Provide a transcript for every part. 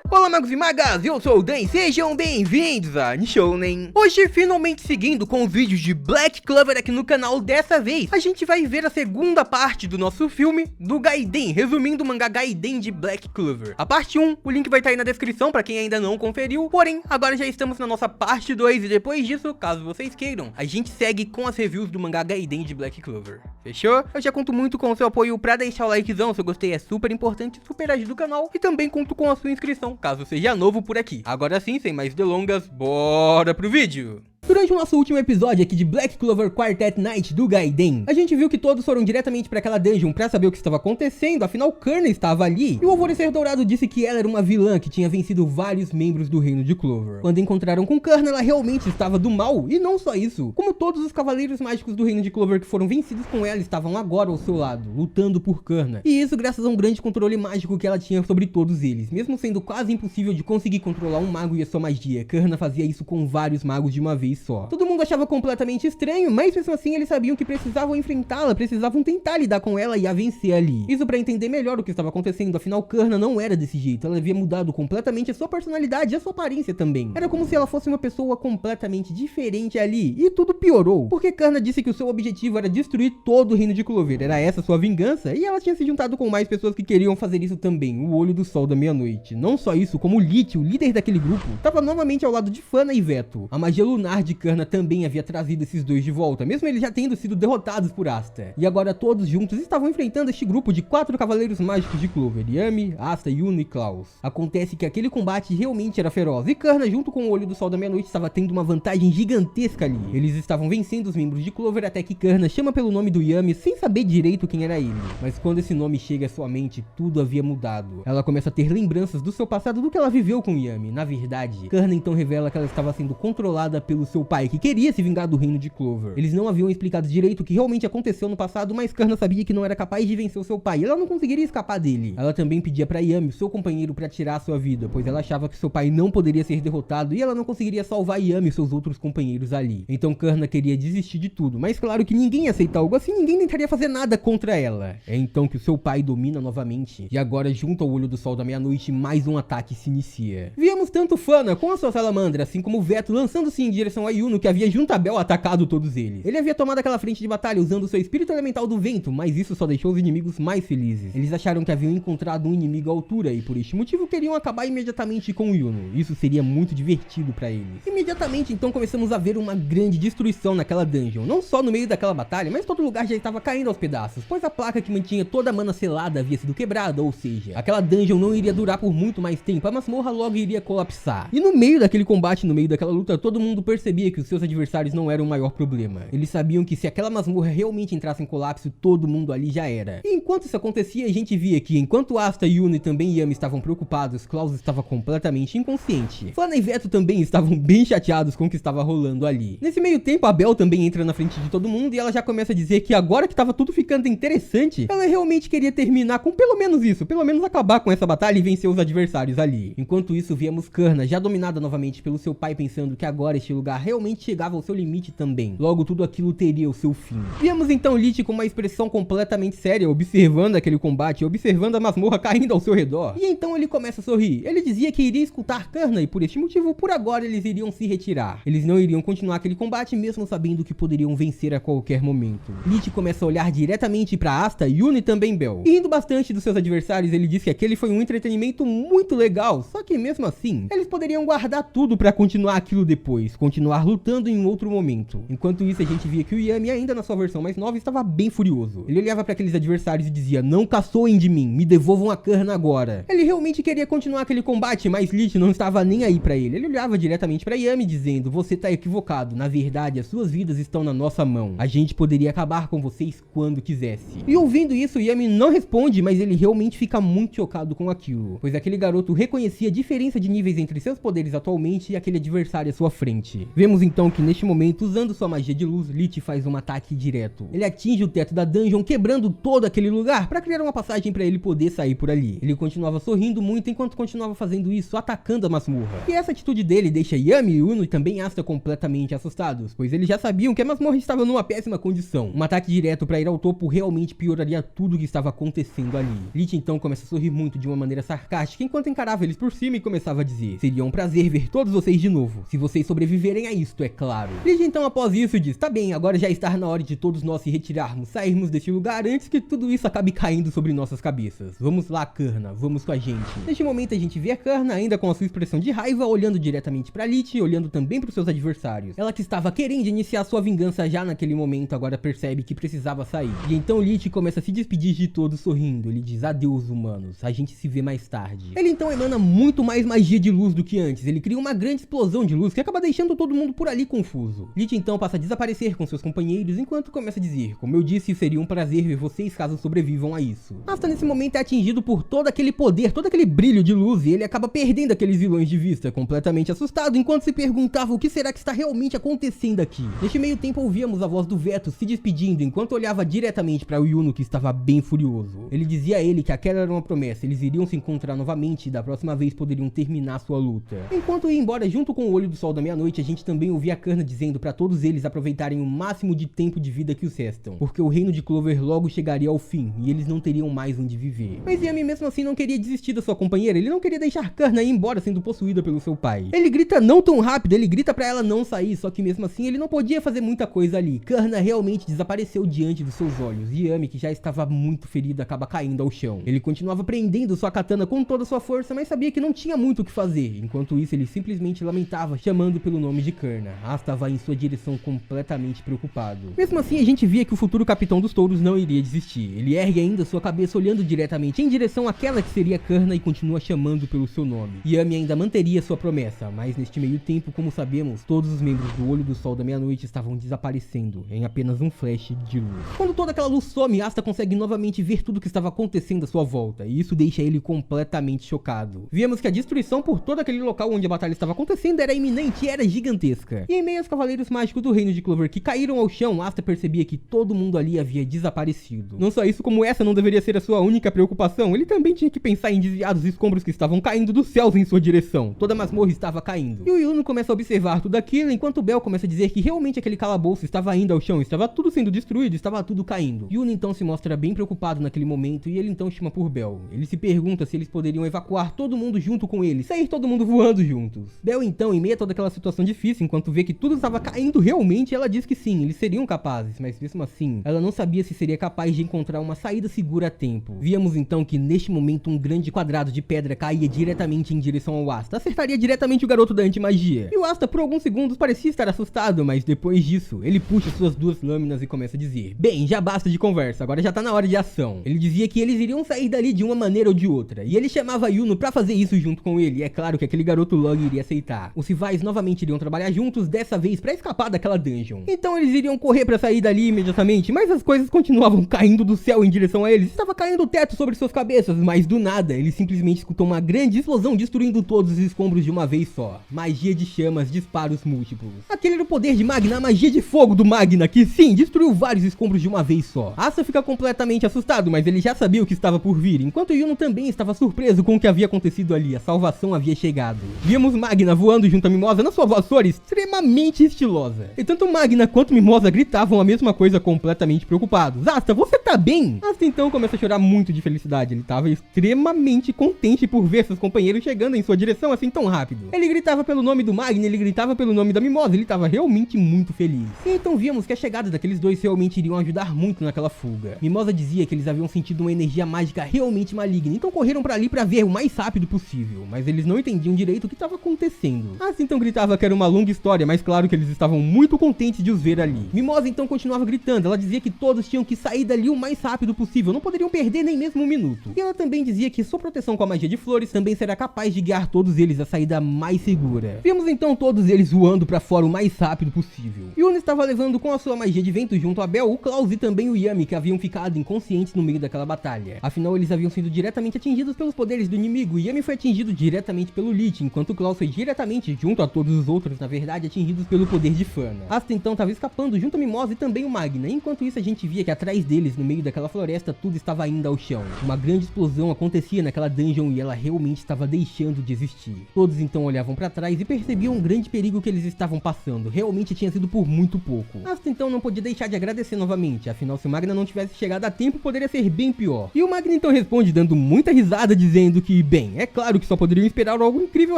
Olá magos e magas, eu sou o Dan, sejam bem-vindos a Nishounen. Hoje, finalmente seguindo com os vídeos de Black Clover aqui no canal, dessa vez a gente vai ver a segunda parte do nosso filme do Gaiden, resumindo o mangá Gaiden de Black Clover. A parte 1, o link vai estar aí na descrição pra quem ainda não conferiu, porém, agora já estamos na nossa parte 2 e depois disso, caso vocês queiram, a gente segue com as reviews do mangá Gaiden de Black Clover. Fechou? Eu já conto muito com o seu apoio pra deixar o likezão, se eu gostei é super importante, super ajuda o canal, e também conto com a sua inscrição, caso seja novo por aqui. Agora sim, sem mais delongas, bora pro vídeo! Durante o nosso último episódio aqui de Black Clover Quartet Night do Gaiden, a gente viu que todos foram diretamente para aquela dungeon pra saber o que estava acontecendo, afinal Kırna estava ali, e o Alvorecer Dourado disse que ela era uma vilã que tinha vencido vários membros do reino de Clover. Quando encontraram com Kırna, ela realmente estava do mal, e não só isso, como todos os cavaleiros mágicos do reino de Clover que foram vencidos com ela estavam agora ao seu lado, lutando por Kırna, e isso graças a um grande controle mágico que ela tinha sobre todos eles, mesmo sendo quase impossível de conseguir controlar um mago e a sua magia. Kırna fazia isso com vários magos de uma vez só. Todo mundo achava completamente estranho, mas mesmo assim eles sabiam que precisavam enfrentá-la, precisavam tentar lidar com ela e a vencer ali. Isso pra entender melhor o que estava acontecendo, afinal Kırna não era desse jeito, ela havia mudado completamente a sua personalidade e a sua aparência também. Era como se ela fosse uma pessoa completamente diferente ali, e tudo piorou, porque Kırna disse que o seu objetivo era destruir todo o reino de Clover, era essa sua vingança, e ela tinha se juntado com mais pessoas que queriam fazer isso também, o Olho do Sol da Meia-Noite. Não só isso, como Lich, o líder daquele grupo, estava novamente ao lado de Fana e Veto. A magia lunar de Kırna também havia trazido esses dois de volta, mesmo eles já tendo sido derrotados por Asta. E agora todos juntos estavam enfrentando este grupo de 4 cavaleiros mágicos de Clover, Yami, Asta, Yuno e Klaus. Acontece que aquele combate realmente era feroz, e Kırna junto com o Olho do Sol da Meia-Noite estava tendo uma vantagem gigantesca ali. Eles estavam vencendo os membros de Clover até que Kırna chama pelo nome do Yami sem saber direito quem era ele. Mas quando esse nome chega à sua mente, tudo havia mudado. Ela começa a ter lembranças do seu passado, do que ela viveu com Yami. Na verdade, Kırna então revela que ela estava sendo controlada pelo seu pai, que queria se vingar do reino de Clover. Eles não haviam explicado direito o que realmente aconteceu no passado, mas Kırna sabia que não era capaz de vencer o seu pai, e ela não conseguiria escapar dele. Ela também pedia pra Yami, seu companheiro, pra tirar sua vida, pois ela achava que seu pai não poderia ser derrotado e ela não conseguiria salvar Yami e seus outros companheiros ali. Então Kırna queria desistir de tudo, mas claro que ninguém aceita algo assim, ninguém tentaria fazer nada contra ela. É então que o seu pai domina novamente, e agora junto ao Olho do Sol da Meia-Noite, mais um ataque se inicia. Víamos tanto Fana com a sua salamandra, assim como Veto lançando-se em direção a Yuno, que havia junto a Bel atacado todos eles. Ele havia tomado aquela frente de batalha usando seu espírito elemental do vento, mas isso só deixou os inimigos mais felizes. Eles acharam que haviam encontrado um inimigo à altura e por este motivo queriam acabar imediatamente com o Yuno. Isso seria muito divertido pra eles. Imediatamente então começamos a ver uma grande destruição naquela dungeon. Não só no meio daquela batalha, mas todo lugar já estava caindo aos pedaços, pois a placa que mantinha toda a mana selada havia sido quebrada, ou seja, aquela dungeon não iria durar por muito mais tempo, a masmorra logo iria colapsar. E no meio daquele combate, no meio daquela luta, todo mundo percebia que os seus adversários não eram o maior problema. Eles sabiam que se aquela masmorra realmente entrasse em colapso, todo mundo ali já era. E enquanto isso acontecia, a gente via que enquanto Asta, Yuno e também Yami estavam preocupados, Klaus estava completamente inconsciente. Fana e Veto também estavam bem chateados com o que estava rolando ali. Nesse meio tempo, a Bel também entra na frente de todo mundo e ela já começa a dizer que agora que estava tudo ficando interessante, ela realmente queria terminar com pelo menos isso, pelo menos acabar com essa batalha e vencer os adversários ali. Enquanto isso, víamos Kırna já dominada novamente pelo seu pai, pensando que agora este lugar realmente chegava ao seu limite também. Logo tudo aquilo teria o seu fim. Víamos então Lich com uma expressão completamente séria, observando aquele combate, observando a masmorra caindo ao seu redor. E então ele começa a sorrir. Ele dizia que iria escutar Kırna e por este motivo, por agora eles iriam se retirar. Eles não iriam continuar aquele combate mesmo sabendo que poderiam vencer a qualquer momento. Lich começa a olhar diretamente para Asta, Yuno e também Bel. E rindo bastante dos seus adversários, ele disse que aquele foi um entretenimento muito legal, só que mesmo assim, eles poderiam guardar tudo para continuar aquilo depois, continuar lutando em um outro momento. Enquanto isso, a gente via que o Yami, ainda na sua versão mais nova, estava bem furioso. Ele olhava para aqueles adversários e dizia: não caçoem de mim, me devolvam a Kırna agora. Ele realmente queria continuar aquele combate, mas Lich não estava nem aí para ele. Ele olhava diretamente para Yami dizendo: você tá equivocado, na verdade as suas vidas estão na nossa mão. A gente poderia acabar com vocês quando quisesse. E ouvindo isso, Yami não responde, mas ele realmente fica muito chocado com aquilo, pois aquele garoto reconhecia a diferença de níveis entre seus poderes atualmente e aquele adversário à sua frente. Vemos então que neste momento, usando sua magia de luz, Lich faz um ataque direto. Ele atinge o teto da dungeon, quebrando todo aquele lugar para criar uma passagem para ele poder sair por ali. Ele continuava sorrindo muito enquanto continuava fazendo isso, atacando a masmorra. E essa atitude dele deixa Yami, Yuno e também Asta completamente assustados, pois eles já sabiam que a masmorra estava numa péssima condição. Um ataque direto para ir ao topo realmente pioraria tudo o que estava acontecendo ali. Lich então começa a sorrir muito de uma maneira sarcástica enquanto encarava eles por cima e começava a dizer: seria um prazer ver todos vocês de novo, se vocês sobreviverem a isto, é claro. Lich então após isso diz: tá bem, agora já está na hora de todos nós se retirarmos, sairmos deste lugar antes que tudo isso acabe caindo sobre nossas cabeças. Vamos lá, Karna, vamos com a gente. Neste momento a gente vê a Karna ainda com a sua expressão de raiva, olhando diretamente para Lich e olhando também para os seus adversários. Ela que estava querendo iniciar sua vingança já naquele momento, agora percebe que precisava sair. E então Lich começa a se despedir de todos sorrindo. Ele diz: adeus, humanos, a gente se vê mais tarde. Ele então emana muito mais magia de luz do que antes. Ele cria uma grande explosão de luz que acaba deixando todo mundo por ali confuso. Lich então passa a desaparecer com seus companheiros enquanto começa a dizer: como eu disse, seria um prazer ver vocês caso sobrevivam a isso. Asta nesse momento é atingido por todo aquele poder, todo aquele brilho de luz, e ele acaba perdendo aqueles vilões de vista, completamente assustado, enquanto se perguntava o que será que está realmente acontecendo aqui. Neste meio tempo ouvíamos a voz do Veto se despedindo enquanto olhava diretamente para o Yuno, que estava bem furioso. Ele dizia a ele que aquela era uma promessa, eles iriam se encontrar novamente e da próxima vez poderiam terminar sua luta. Enquanto ia embora junto com o olho do sol da meia-noite, a gente também ouvia a Karna dizendo para todos eles aproveitarem o máximo de tempo de vida que os restam, porque o reino de Clover logo chegaria ao fim e eles não teriam mais onde viver. Mas Yami mesmo assim não queria desistir da sua companheira, ele não queria deixar Karna ir embora sendo possuída pelo seu pai. Ele grita não tão rápido, ele grita pra ela não sair, só que mesmo assim ele não podia fazer muita coisa ali. Karna realmente desapareceu diante dos seus olhos e Yami, que já estava muito ferida, acaba caindo ao chão. Ele continuava prendendo sua katana com toda a sua força, mas sabia que não tinha muito o que fazer. Enquanto isso, ele simplesmente lamentava, chamando pelo nome de Karna. Asta vai em sua direção completamente preocupado. Mesmo assim, a gente via que o futuro capitão dos touros não iria desistir. Ele ergue ainda sua cabeça olhando diretamente em direção àquela que seria Karna e continua chamando pelo seu nome. Yami ainda manteria sua promessa, mas neste meio tempo, como sabemos, todos os membros do Olho do Sol da Meia-Noite estavam desaparecendo em apenas um flash de luz. Quando toda aquela luz some, Asta consegue novamente ver tudo o que estava acontecendo à sua volta, e isso deixa ele completamente chocado. Víamos que a destruição por todo aquele local onde a batalha estava acontecendo era iminente e era gigantesca. E em meio aos cavaleiros mágicos do reino de Clover que caíram ao chão, Asta percebia que todo mundo ali havia desaparecido. Não só isso, como essa não deveria ser a sua única preocupação, ele também tinha que pensar em desviar dos escombros que estavam caindo dos céus em sua direção. Toda a masmorra estava caindo. E o Yuno começa a observar tudo aquilo, enquanto o Bel começa a dizer que realmente aquele calabouço estava indo ao chão, estava tudo sendo destruído, estava tudo caindo. Yuno então se mostra bem preocupado naquele momento e ele então chama por Bel. Ele se pergunta se eles poderiam evacuar todo mundo junto com ele, sair todo mundo voando juntos. Bel então, em meio a toda aquela situação difícil, enquanto vê que tudo estava caindo realmente, ela diz que sim, eles seriam capazes, mas mesmo assim, ela não sabia se seria capaz de encontrar uma saída segura a tempo. Víamos então que neste momento um grande quadrado de pedra caía diretamente em direção ao Asta, acertaria diretamente o garoto da antimagia. E o Asta por alguns segundos parecia estar assustado, mas depois disso, ele puxa suas duas lâminas e começa a dizer: bem, já basta de conversa, agora já tá na hora de ação. Ele dizia que eles iriam sair dali de uma maneira ou de outra, e ele chamava Yuno pra fazer isso junto com ele, e é claro que aquele garoto logo iria aceitar. Os rivais novamente iriam trabalhar juntos, dessa vez pra escapar daquela dungeon. Então eles iriam correr pra sair dali imediatamente, mas as coisas continuavam caindo do céu em direção a eles. Estava caindo o teto sobre suas cabeças, mas do nada, ele simplesmente escutou uma grande explosão destruindo todos os escombros de uma vez só. Magia de chamas, disparos múltiplos. Aquele era o poder de Magna, a magia de fogo do Magna, que sim, destruiu vários escombros de uma vez só. Asta fica completamente assustado, mas ele já sabia o que estava por vir, enquanto Yuno também estava surpreso com o que havia acontecido ali, a salvação havia chegado. Víamos Magna voando junto a Mimosa na sua vassoura extremamente estilosa. E tanto Magna quanto Mimosa gritavam a mesma coisa completamente preocupados. Asta, você tá bem? Asta então começa a chorar muito de felicidade, ele estava extremamente contente por ver seus companheiros chegando em sua direção assim tão rápido. Ele gritava pelo nome do Magna, ele gritava pelo nome da Mimosa, ele estava realmente muito feliz. E então víamos que a chegada daqueles dois realmente iriam ajudar muito naquela fuga. Mimosa dizia que eles haviam sentido uma energia mágica realmente maligna, então correram pra ali pra ver o mais rápido possível, mas eles não entendiam direito o que estava acontecendo. Asta então gritava que era uma longa história, mas claro que eles estavam muito contentes de os ver ali. Mimosa então continuava gritando, ela dizia que todos tinham que sair dali o mais rápido possível, não poderiam perder nem mesmo um minuto. E ela também dizia que sua proteção com a magia de flores também será capaz de guiar todos eles à saída mais segura. Vimos então todos eles voando pra fora o mais rápido possível. Yuno estava levando com a sua magia de vento junto a Bel, o Klaus e também o Yami, que haviam ficado inconscientes no meio daquela batalha. Afinal, eles haviam sido diretamente atingidos pelos poderes do inimigo, e Yami foi atingido diretamente pelo Lich, enquanto o Klaus foi diretamente junto a todos os outros na verdade atingidos pelo poder de Fana. Asta então estava escapando junto a Mimosa e também o Magna. Enquanto isso a gente via que atrás deles, no meio daquela floresta, tudo estava indo ao chão. Uma grande explosão acontecia naquela dungeon e ela realmente estava deixando de existir. Todos então olhavam para trás e percebiam um grande perigo que eles estavam passando. Realmente tinha sido por muito pouco. Asta então não podia deixar de agradecer novamente, afinal se o Magna não tivesse chegado a tempo poderia ser bem pior. E o Magna então responde dando muita risada dizendo que, bem, é claro que só poderiam esperar algo incrível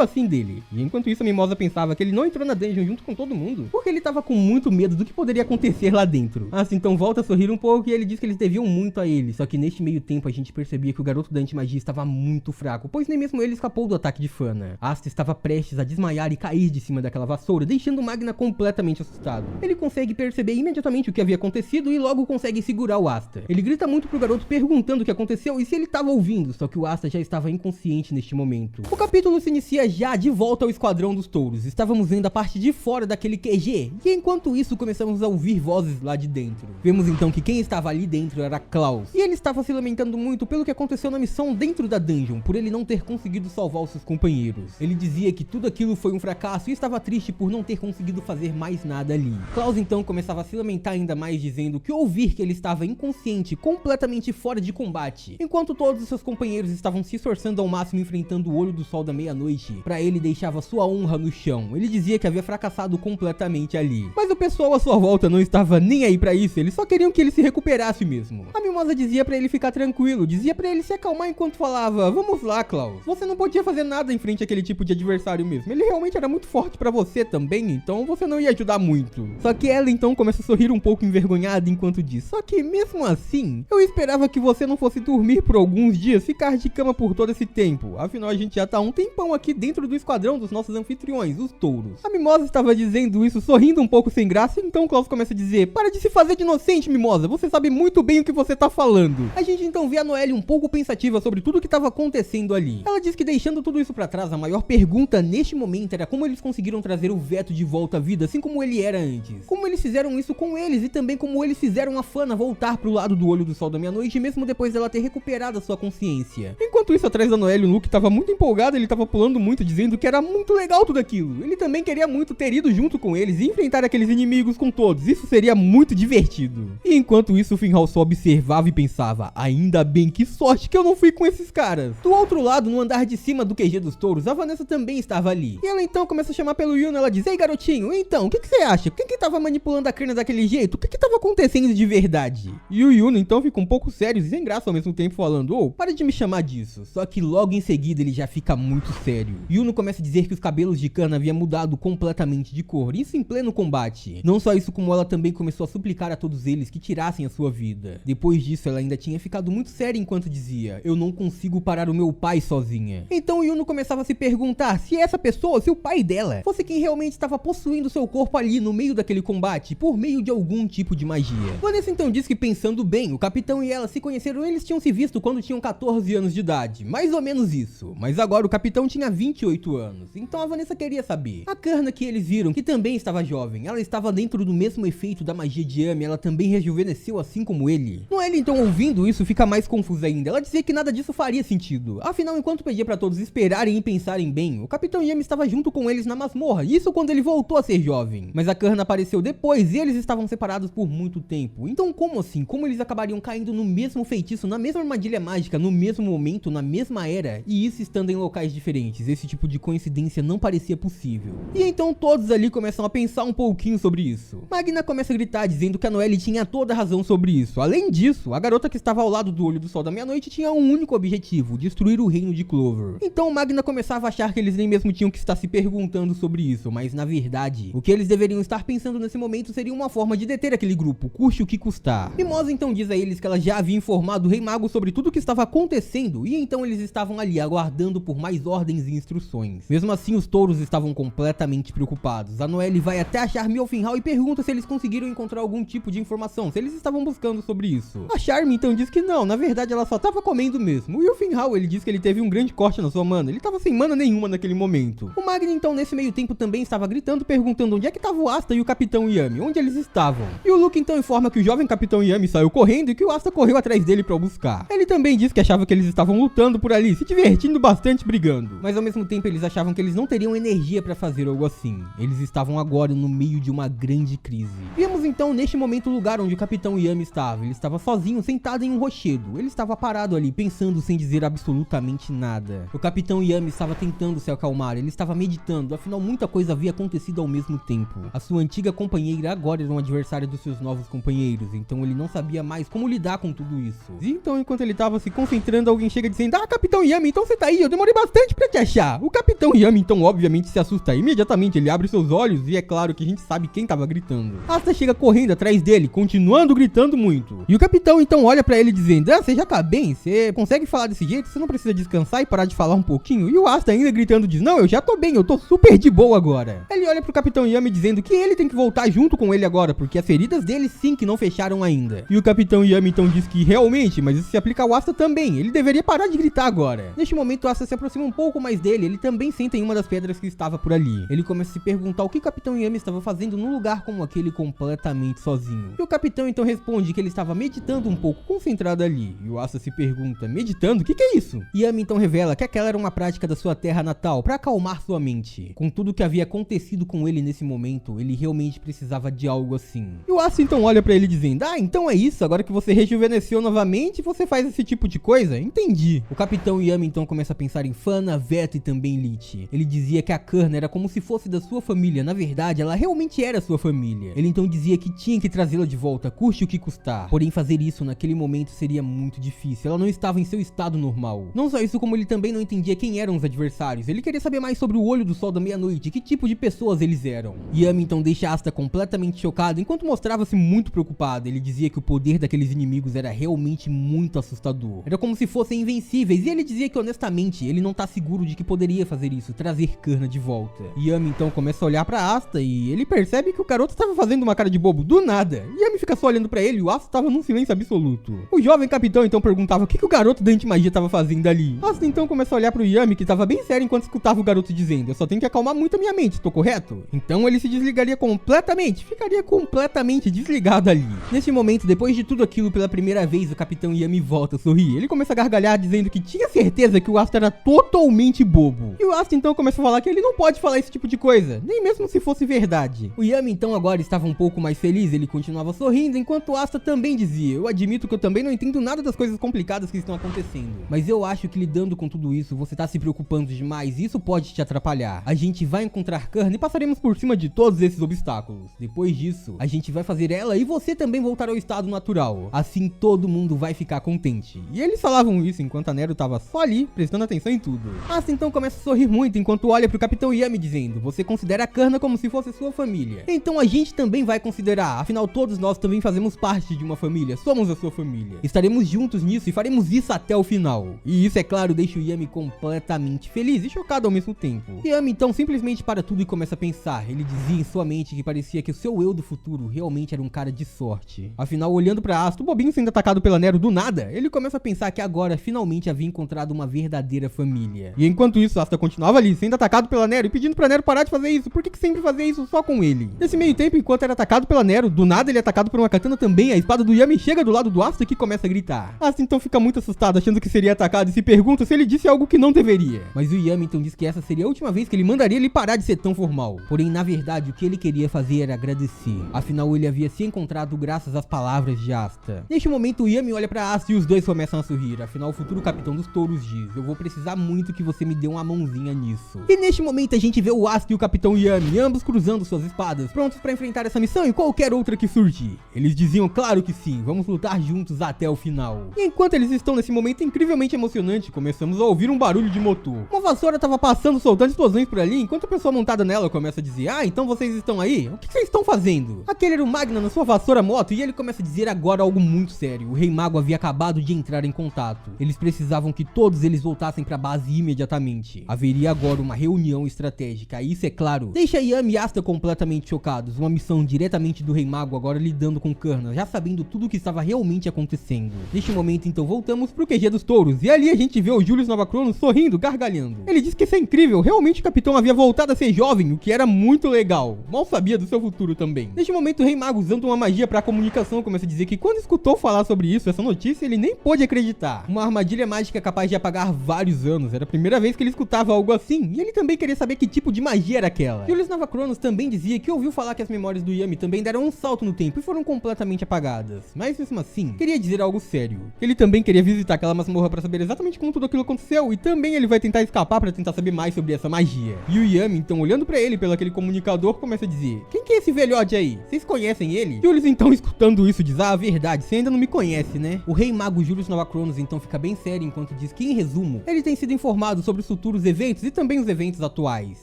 assim dele. E enquanto isso a Mimosa pensava que ele não entrou na dungeon junto com todo mundo, porque ele tava com muito medo do que poderia acontecer lá dentro. Asta então volta a sorrir um pouco e ele diz que eles deviam muito a ele, só que neste meio tempo a gente percebia que o garoto da antimagia estava muito fraco, pois nem mesmo ele escapou do ataque de Fana. Asta estava prestes a desmaiar e cair de cima daquela vassoura, deixando o Magna completamente assustado. Ele consegue perceber imediatamente o que havia acontecido e logo consegue segurar o Asta. Ele grita muito pro garoto perguntando o que aconteceu e se ele estava ouvindo, só que o Asta já estava inconsciente neste momento. O capítulo se inicia já de volta ao Esquadrão dos Touros. Estávamos vendo a parte de fora daquele QG e enquanto isso começamos a ouvir vozes lá de dentro. Vemos então que quem estava ali dentro era Klaus e ele estava se lamentando muito pelo que aconteceu na missão dentro da dungeon, por ele não ter conseguido salvar os seus companheiros. Ele dizia que tudo aquilo foi um fracasso e estava triste por não ter conseguido fazer mais nada ali. Klaus então começava a se lamentar ainda mais, dizendo que ouvir que ele estava inconsciente, completamente fora de combate, enquanto todos os seus companheiros estavam se esforçando ao máximo enfrentando o olho do sol da meia-noite, pra ele deixava sua honra no chão. Ele dizia que havia fracassado completamente ali. Mas o pessoal à sua volta não estava nem aí pra isso, eles só queriam que ele se recuperasse mesmo. A Mimosa dizia pra ele ficar tranquilo, dizia pra ele se acalmar enquanto falava: vamos lá, Klaus, você não podia fazer nada em frente àquele tipo de adversário mesmo, ele realmente era muito forte pra você também, então você não ia ajudar muito. Só que ela então começa a sorrir um pouco envergonhada enquanto diz: só que mesmo assim, eu esperava que você não fosse dormir por alguns dias, ficar de cama por todo esse tempo, afinal a gente já tá há um tempão aqui dentro do esquadrão dos nossos anfitriões, os touros. A Mimosa estava dizendo isso sorrindo um pouco sem graça, então Klaus começa a dizer: para de se fazer de inocente, Mimosa, você sabe muito bem o que você tá falando. A gente então vê a Noelle um pouco pensativa sobre tudo o que estava acontecendo ali. Ela diz que deixando tudo isso pra trás, a maior pergunta neste momento era como eles conseguiram trazer o Veto de volta à vida, assim como ele era antes. Como eles fizeram isso com eles e também como eles fizeram a Fana voltar pro lado do olho do sol da meia-noite, mesmo depois dela ter recuperado a sua consciência. Enquanto isso, atrás da Noelle, o Luke tava muito empolgado, ele tava pulando muito, dizendo que era muito legal tudo aquilo. Ele também queria muito ter ido junto com eles e enfrentar aqueles inimigos com todos, isso seria muito divertido. E enquanto isso, o Finral só observava e pensava: ainda bem, que sorte que eu não fui com esses caras. Do outro lado, no andar de cima do QG dos touros, a Vanessa também estava ali. E ela então começa a chamar pelo Yuno, ela diz: ei garotinho, então, o que você acha? Quem que tava manipulando a Krina daquele jeito? O que tava acontecendo de verdade? E o Yuno então fica um pouco sério e sem graça ao mesmo tempo, falando: ô, para de me chamar disso. Só que logo em seguida ele já fica muito sério. Yuno começa a dizer que os cabelos de Kana haviam mudado completamente de cor, isso em pleno combate. Não só isso, como ela também começou a suplicar a todos eles que tirassem a sua vida. Depois disso, ela ainda tinha ficado muito séria enquanto dizia: eu não consigo parar o meu pai sozinha. Então o Yuno começava a se perguntar se essa pessoa, se o pai dela, fosse quem realmente estava possuindo seu corpo ali no meio daquele combate, por meio de algum tipo de magia. Vanessa então diz que, pensando bem, o capitão e ela se conheceram, eles tinham se visto quando tinham 14 anos de idade, mais ou menos isso. Mas agora o capitão tinha 28 anos, então a Vanessa queria saber. A Karna que eles viram, que também estava jovem, ela estava dentro do mesmo efeito da magia de Yami, ela também rejuvenesceu assim como ele. Noelle então, ouvindo isso, fica mais confusa ainda. Ela dizia que nada disso faria sentido. Afinal, enquanto pedia para todos esperarem e pensarem bem, o capitão Yami estava junto com eles na masmorra, isso quando ele voltou a ser jovem. Mas a Karna apareceu depois e eles estavam separados por muito tempo. Então como assim? Como eles acabariam caindo no mesmo feitiço, na mesma armadilha mágica, no mesmo momento, na mesma era, e isso estando em locais diferentes? Esse tipo de coincidência não parecia possível. E então todos ali começam a pensar um pouquinho sobre isso. Magna começa a gritar, dizendo que a Noelle tinha toda a razão sobre isso. Além disso, a garota que estava ao lado do olho do sol da meia-noite tinha um único objetivo: destruir o reino de Clover. Então Magna começava a achar que eles nem mesmo tinham que estar se perguntando sobre isso, mas na verdade, o que eles deveriam estar pensando nesse momento seria uma forma de deter aquele grupo, custe o que custar. Mimosa então diz a eles que ela já havia informado o Rei Mago sobre tudo o que estava acontecendo, e então eles estavam ali aguardando por mais ordens e instruções. Mesmo assim, os touros estavam completamente preocupados. A Noelle vai até achar Milfinhal e pergunta se eles conseguiram encontrar algum tipo de informação, se eles estavam buscando sobre isso. A Charme então diz que não, na verdade ela só estava comendo mesmo. E o Finral, ele diz que ele teve um grande corte na sua mana, ele estava sem mana nenhuma naquele momento. O Magna então nesse meio tempo também estava gritando, perguntando onde é que estava o Asta e o Capitão Yami, onde eles estavam. E o Luke então informa que o jovem Capitão Yami saiu correndo e que o Asta correu atrás dele para o buscar. Ele também diz que achava que eles estavam lutando por ali, se divertindo bastante brigando, mas ao mesmo tempo eles achavam que eles não teriam energia para fazer algo assim. Eles estavam agora no meio de uma grande crise. Vimos então neste momento o lugar onde o Capitão Yami estava. Ele estava sozinho, sentado em um rochedo. Ele estava parado ali, pensando sem dizer absolutamente nada. O Capitão Yami estava tentando se acalmar, ele estava meditando, afinal muita coisa havia acontecido ao mesmo tempo. A sua antiga companheira agora era um adversário dos seus novos companheiros, então ele não sabia mais como lidar com tudo isso. E então, enquanto ele estava se concentrando, alguém chega dizendo: "Ah, Capitão Yami, então você tá aí, eu demorei bastante pra te achar." O Capitão Yami então obviamente se assusta imediatamente, ele abre seus olhos e é claro que a gente sabe quem tava gritando. Asta chega correndo atrás dele, continuando gritando muito. E o Capitão então olha pra ele dizendo: "Ah, você já tá bem? Você consegue falar desse jeito? Você não precisa descansar e parar de falar um pouquinho?" E o Asta ainda gritando diz: "Não, eu já tô bem, eu tô super de boa agora." Ele olha pro Capitão Yami dizendo que ele tem que voltar junto com ele agora, porque as feridas dele sim que não fecharam ainda. E o Capitão Yami então diz que realmente, mas isso se aplica ao Asta também, ele deveria parar de gritar agora. Neste momento o Asta se aproxima um pouco mais dele, ele também senta em uma das pedras que estava por ali. Ele começa a se perguntar o que o Capitão Yami estava fazendo num lugar como aquele completamente sozinho. E o Capitão então responde que ele estava meditando um pouco, concentrado ali. E o Asta se pergunta: meditando? O que é isso? Yami então revela que aquela era uma prática da sua terra natal para acalmar sua mente. Com tudo que havia acontecido com ele nesse momento, ele realmente precisava de algo assim. E o Asta então olha pra ele dizendo: "Ah, então é isso, agora que você rejuvenesceu novamente, você faz esse tipo de coisa? Entendi." O Capitão Yami então começa a pensar em Fana, Veto e também Lich. Ele dizia que a Kurna era como se fosse da sua família, na verdade ela realmente era sua família. Ele então dizia que tinha que trazê-la de volta, custe o que custar. Porém fazer isso naquele momento seria muito difícil, ela não estava em seu estado normal. Não só isso, como ele também não entendia quem eram os adversários, ele queria saber mais sobre o Olho do Sol da Meia-Noite, que tipo de pessoas eles eram. Yami então deixa Asta completamente chocado, enquanto mostrava-se muito preocupado. Ele dizia que o poder daqueles inimigos era realmente muito assustador. Era como se fossem invencíveis, e ele dizia que honestamente, ele não tá seguro de que poderia fazer isso, trazer Kurna de volta. Yami então começa a olhar pra Asta e ele percebe que o garoto estava fazendo uma cara de bobo, do nada. Yami fica só olhando pra ele e o Asta estava num silêncio absoluto. O jovem capitão então perguntava o que o garoto da antimagia estava fazendo ali. Asta então começa a olhar pro Yami, que estava bem sério enquanto escutava o garoto dizendo: "Eu só tenho que acalmar muito a minha mente, tô correto?" Então ele se desligaria completamente, ficaria completamente desligado ali. Nesse momento, depois de tudo aquilo, pela primeira vez o Capitão Yami volta a sorrir. Ele começa a gargalhar dizendo que tinha certeza que o Asta era totalmente bobo. E o Asta então começa a falar que ele não pode falar esse tipo de coisa, nem mesmo se fosse verdade. O Yami então agora estava um pouco mais feliz, ele continuava sorrindo, enquanto o Asta também dizia: "Eu admito que eu também não entendo nada das coisas complicadas que estão acontecendo, mas eu acho que lidando com tudo isso, você tá se preocupando demais e isso pode te atrapalhar. A gente vai encontrar Kurna e passaremos por cima de todos esses obstáculos. Depois disso, a gente vai fazer ela e você também voltar ao estado natural. Assim todo mundo vai ficar contente." E eles falavam isso enquanto a Nero tava só ali, prestando atenção em tudo. Asta então começa a sorrir muito enquanto olha pro Capitão Yami dizendo: "Você considera a Kurna como se fosse sua família. Então a gente também vai considerar, afinal todos nós também fazemos parte de uma família, somos a sua família. Estaremos juntos nisso e faremos isso até o final." E isso, é claro, deixa o Yami completamente feliz e chocado ao mesmo tempo. Yami então simplesmente para tudo e começa a pensar. Ele dizia em sua mente que parecia que o seu eu do futuro realmente era um cara de sorte. Afinal, olhando pra Asta, o bobinho sendo atacado pela Nero do nada, ele começa a pensar que agora finalmente havia encontrado uma verdadeira família. E enquanto isso, Asta continuava ali, sendo atacado pela Nero e pedindo pra Nero parar de fazer isso. Por que sempre fazia isso só com ele? Nesse meio tempo, enquanto era atacado pela Nero, do nada ele é atacado por uma katana também. A espada do Yami chega do lado do Asta, que começa a gritar. Asta então fica muito assustado, achando que seria atacado, e se pergunta se ele disse algo que não deveria. Mas o Yami então diz que essa seria a última vez que ele mandaria ele parar de ser tão formal. Porém, na verdade, o que ele queria fazer era agradecer. Afinal, ele havia se encontrado graças às palavras de Asta. Neste momento, o Yami olha pra Asta e os dois começam a sorrir. Afinal, o futuro capitão dos touros diz: "Eu vou precisar muito que você me dê uma mãozinha nisso." E neste momento, a gente vê o Asta e o Capitão Yami, ambos cruzando suas espadas, prontos pra enfrentar essa missão e qualquer outra que surgir. Eles diziam: "Claro que sim, vamos lutar juntos até o final." E enquanto eles estão nesse momento incrivelmente emocionante, começamos a ouvir um barulho de motor. Uma vassoura tava passando, soltando explosões por ali, enquanto a pessoa montada nela começa a dizer: "Ah, então vocês estão aí? O que vocês estão fazendo?" Aquele era o Magna na sua vassoura moto e ele começa a dizer agora algo muito sério. O Rei Mago havia acabado de entrar em contato. Eles precisavam que todos eles voltassem pra base imediatamente. Haveria agora uma reunião estratégica. Isso, é claro, deixa Yami e Asta completamente chocados. Uma missão diretamente do Rei Mago agora lidando com Kurna, já sabendo tudo o que estava realmente acontecendo. Neste momento, então, voltamos pro QG dos touros. E ali a gente vê o Julius Nova Cronos sorrindo, gargalhando. Ele diz que isso é incrível. Realmente o capitão havia voltado a ser jovem, o que era muito legal. Mal sabia do seu futuro também. Neste momento, o Rei Mago, usando uma magia pra comunicação, começa a dizer que quando escutou falar sobre isso, essa notícia, ele nem pôde acreditar. Uma armadilha mágica capaz de apagar vários anos. Era a primeira vez que ele escutava algo assim. E ele também queria saber que tipo de magia era aquela? Julius Navacronos também dizia que ouviu falar que as memórias do Yami também deram um salto no tempo e foram completamente apagadas. Mas mesmo assim, queria dizer algo sério. Ele também queria visitar aquela masmorra pra saber exatamente como tudo aquilo aconteceu e também ele vai tentar escapar pra tentar saber mais sobre essa magia. E o Yami, então, olhando pra ele pelo aquele comunicador, começa a dizer: quem que é esse velhote aí? Vocês conhecem ele? Julius, então, escutando isso, diz: ah, verdade, você ainda não me conhece, né? O rei mago Julius Navacronos, então, fica bem sério enquanto diz que, em resumo, ele tem sido informado sobre os futuros eventos e também os eventos atuais.